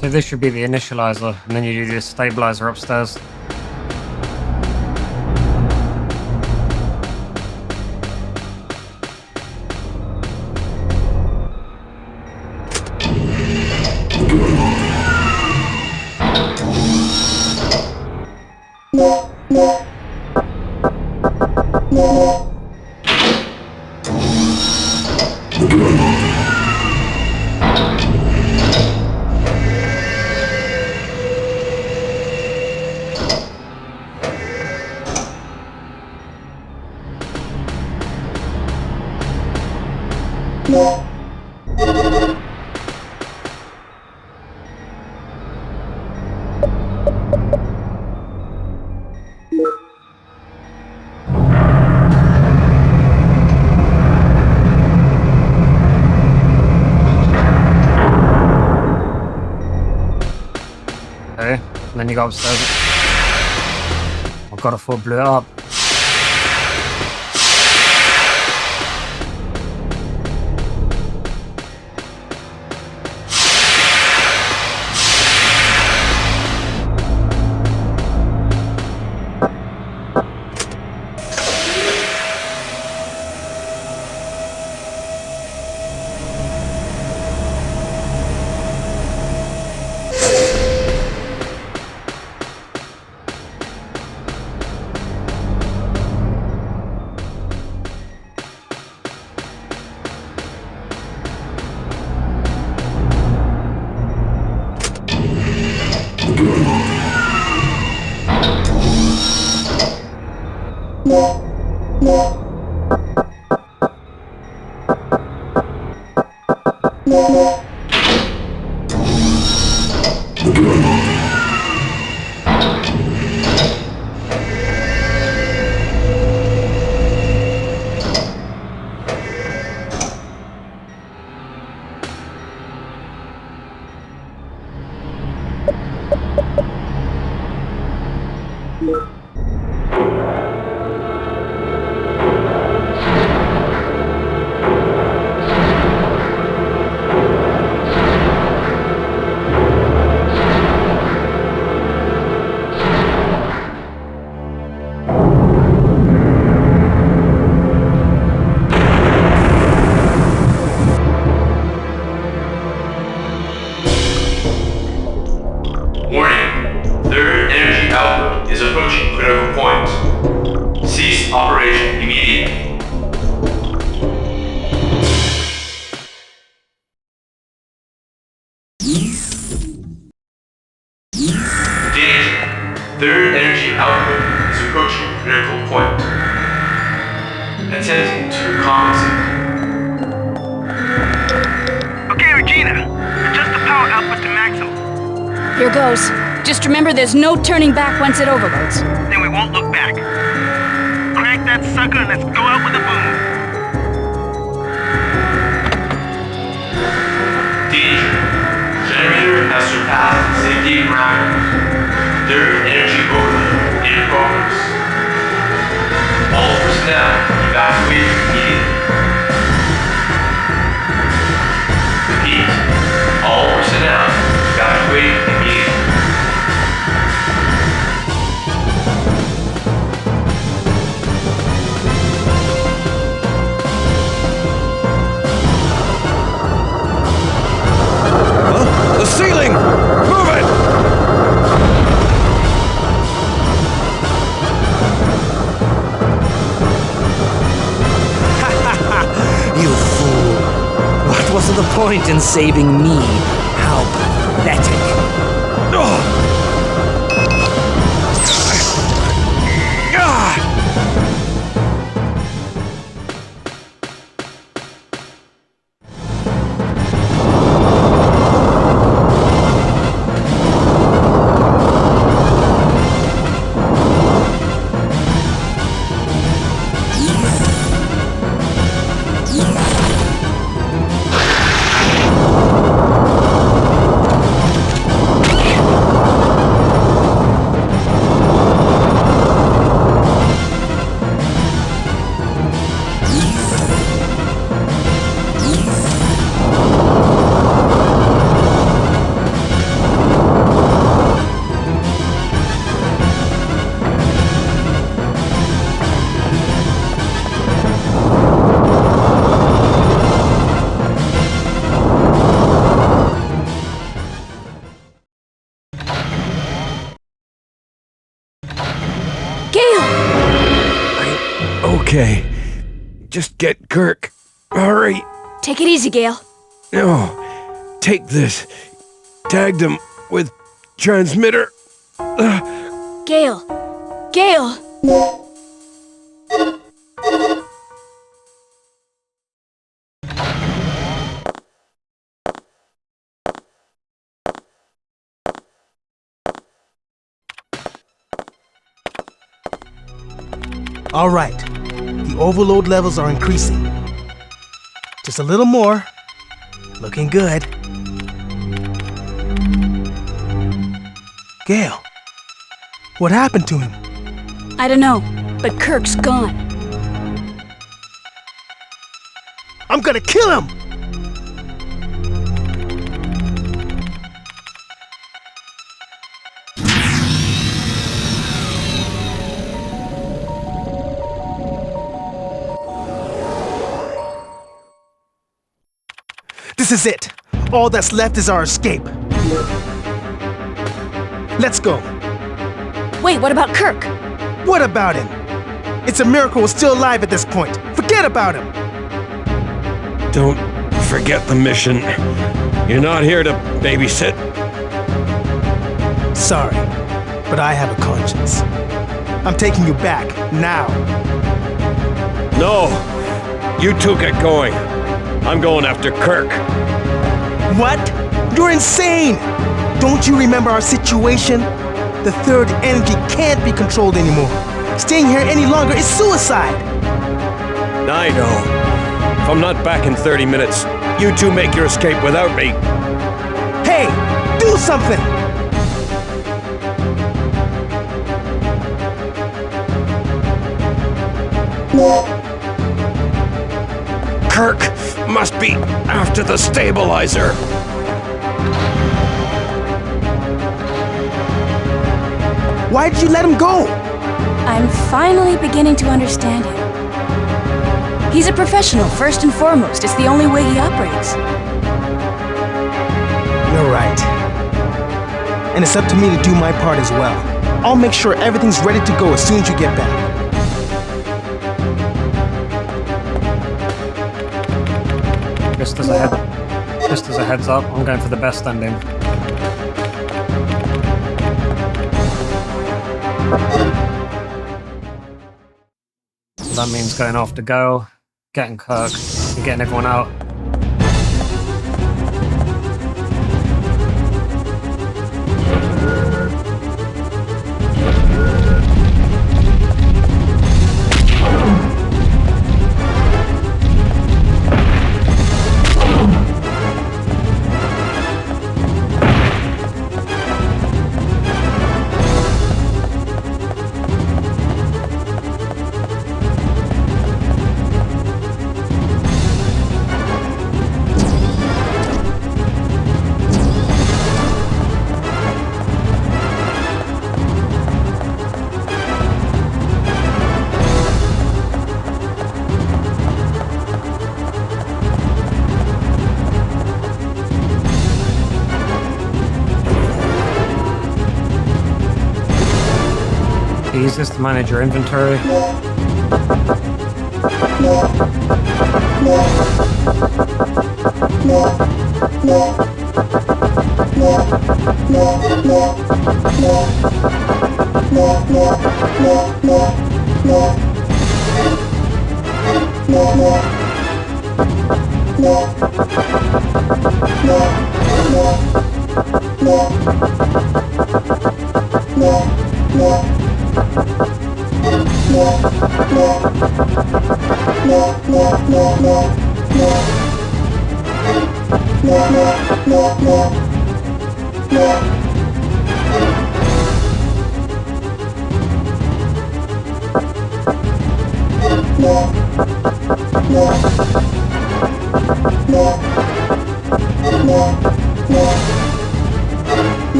So this should be the initializer, and then you do the stabilizer upstairs. Okay, and then you go upstairs. Oh god, I thought I blew it up. Third energy output is approaching critical point. Attempting to compensate. Okay, Regina. Adjust the power output to maximum. Here goes. Just remember there's no turning back once it overloads. Then we won't look back. Crank that sucker and let's go out with a boom. Danger. Generator has surpassed safety parameters. Third energy overload in progress. All personnel evacuate immediately. Repeat. All personnel evacuate immediately. The ceiling! Move it! You fool. What was the point in saving me? How pathetic. Just get Kirk. Hurry. Take it easy, Gail. No. Take this. Tagged him with transmitter. Gail. Gail! All right. The overload levels are increasing. Just a little more. Looking good. Gail, what happened to him? I don't know, but Kirk's gone. I'm gonna kill him! This is it. All that's left is our escape. Let's go. Wait, what about Kirk? What about him? It's a miracle we're still alive at this point. Forget about him. Don't forget the mission. You're not here to babysit. Sorry, but I have a conscience. I'm taking you back, now. No! You two get going. I'm going after Kirk. What? You're insane! Don't you remember our situation? The third energy can't be controlled anymore. Staying here any longer is suicide! I know. If I'm not back in 30 minutes, you two make your escape without me. Hey! Do something! Kirk must be after the stabilizer. Why did you let him go? I'm finally beginning to understand him. He's a professional, first and foremost. It's the only way he operates. You're right. And it's up to me to do my part as well. I'll make sure everything's ready to go as soon as you get back. Just as a heads up, I'm going for the best ending. That means going after Gail, getting Kirk, and getting everyone out. Use this to manage your inventory.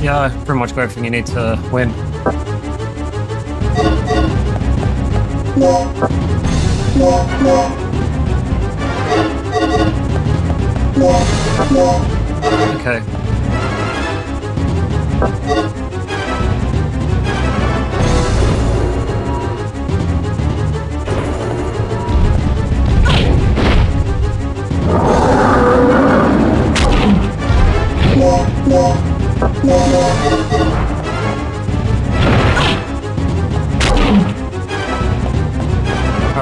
Yeah, pretty much got everything you need to win. Okay.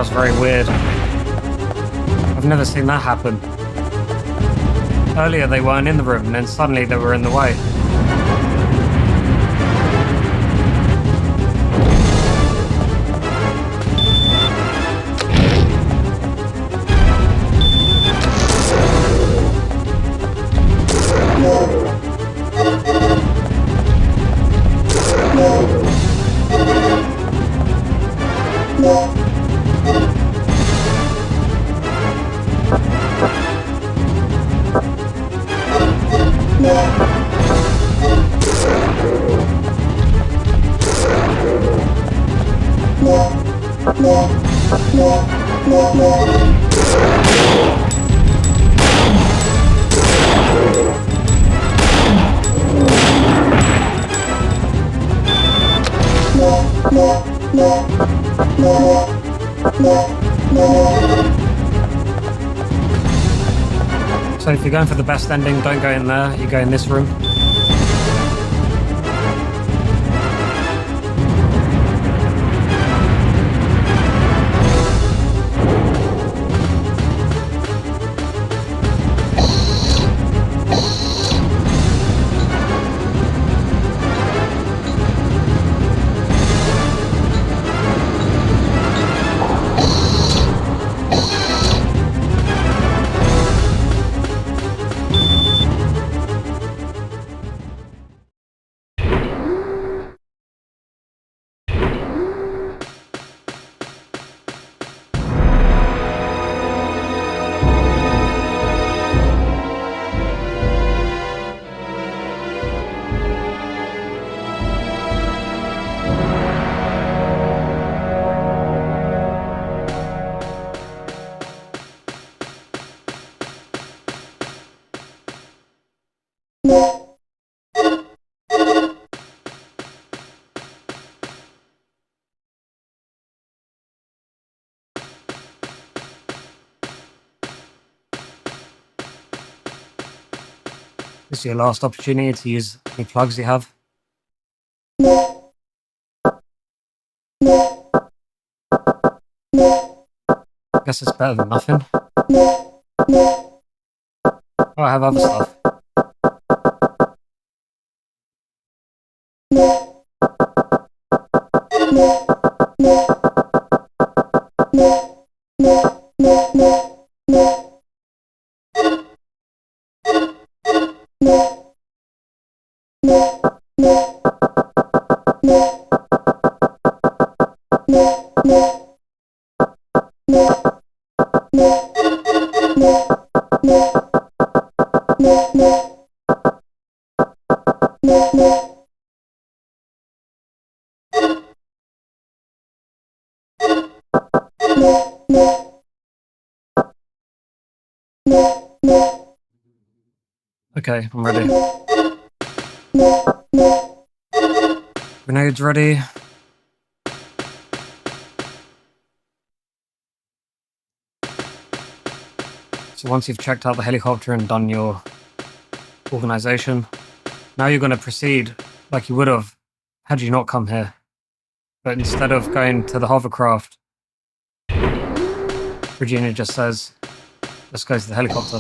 was very weird. I've never seen that happen. Earlier they weren't in the room, and then suddenly they were in the way. So if you're going for the best ending, don't go in there, you go in this room. This is your last opportunity to use any plugs you have. Guess it's better than nothing. Oh, I have other stuff. Okay, I'm ready. Grenades ready. So once you've checked out the helicopter and done your organization, now you're going to proceed like you would have had you not come here. But instead of going to the hovercraft, Regina just says, let's go to the helicopter.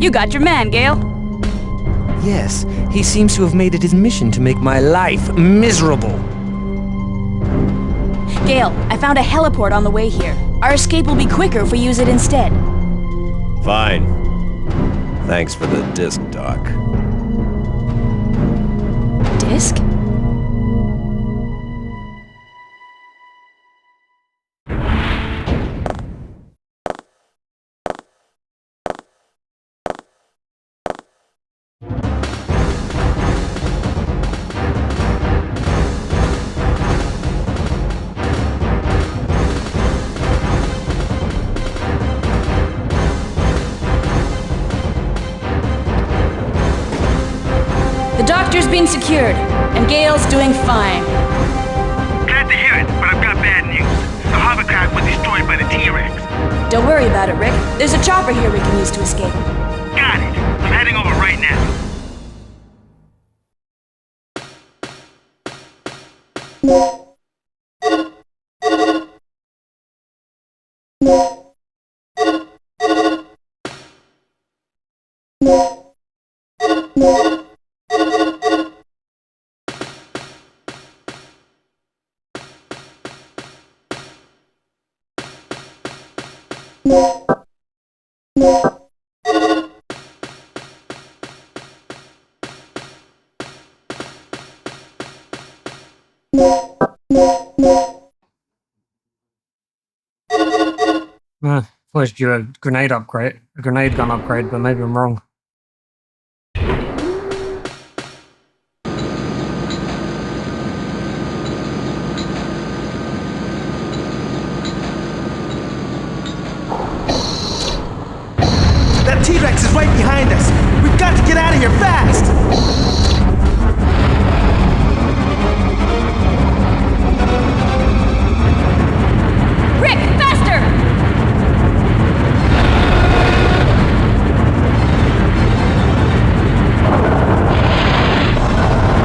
You got your man, Gail. Yes, he seems to have made it his mission to make my life miserable. Gail, I found a heliport on the way here. Our escape will be quicker if we use it instead. Fine. Thanks for the disc, Doc. Disc? being secured, and Gail's doing fine. Glad to hear it, but I've got bad news. The hovercraft was destroyed by the T-Rex. Don't worry about it, Rick. There's a chopper here we can use to escape. Got it. I'm heading over right now. First you a grenade gun upgrade, but maybe I'm wrong. That T-Rex is right behind us. We've got to get out of here fast! Rick, faster!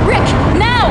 Rick, now!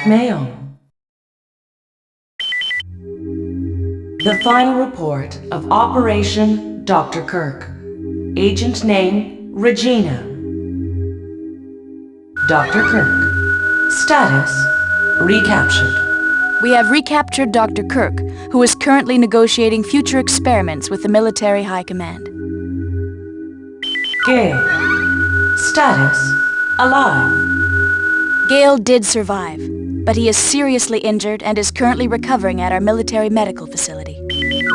Mail. The final report of Operation Dr. Kirk. Agent name, Regina. Dr. Kirk. Status, recaptured. We have recaptured Dr. Kirk, who is currently negotiating future experiments with the military high command. Gail. Status, alive. Gail did survive, but he is seriously injured and is currently recovering at our military medical facility.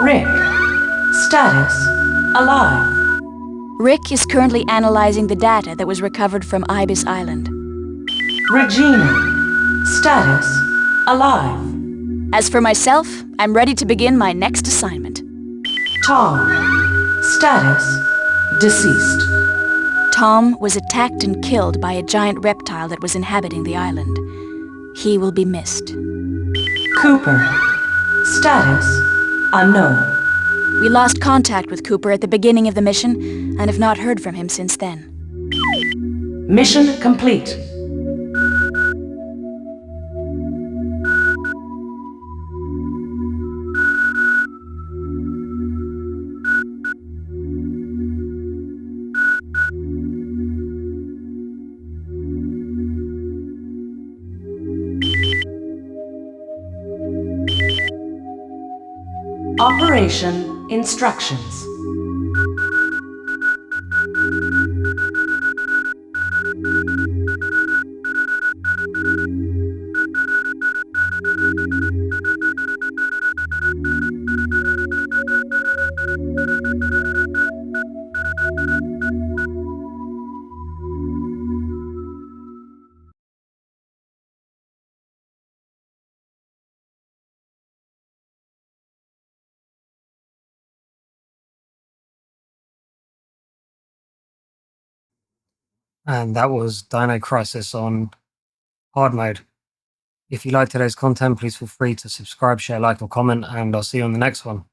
Rick. Status, alive. Rick is currently analyzing the data that was recovered from Ibis Island. Regina. Status, alive. As for myself, I'm ready to begin my next assignment. Tom. Status, deceased. Tom was attacked and killed by a giant reptile that was inhabiting the island. He will be missed. Cooper. Status, unknown. We lost contact with Cooper at the beginning of the mission and have not heard from him since then. Mission complete. Operation instructions. And that was Dino Crisis on hard mode. If you like today's content, please feel free to subscribe, share, like, or comment, and I'll see you on the next one.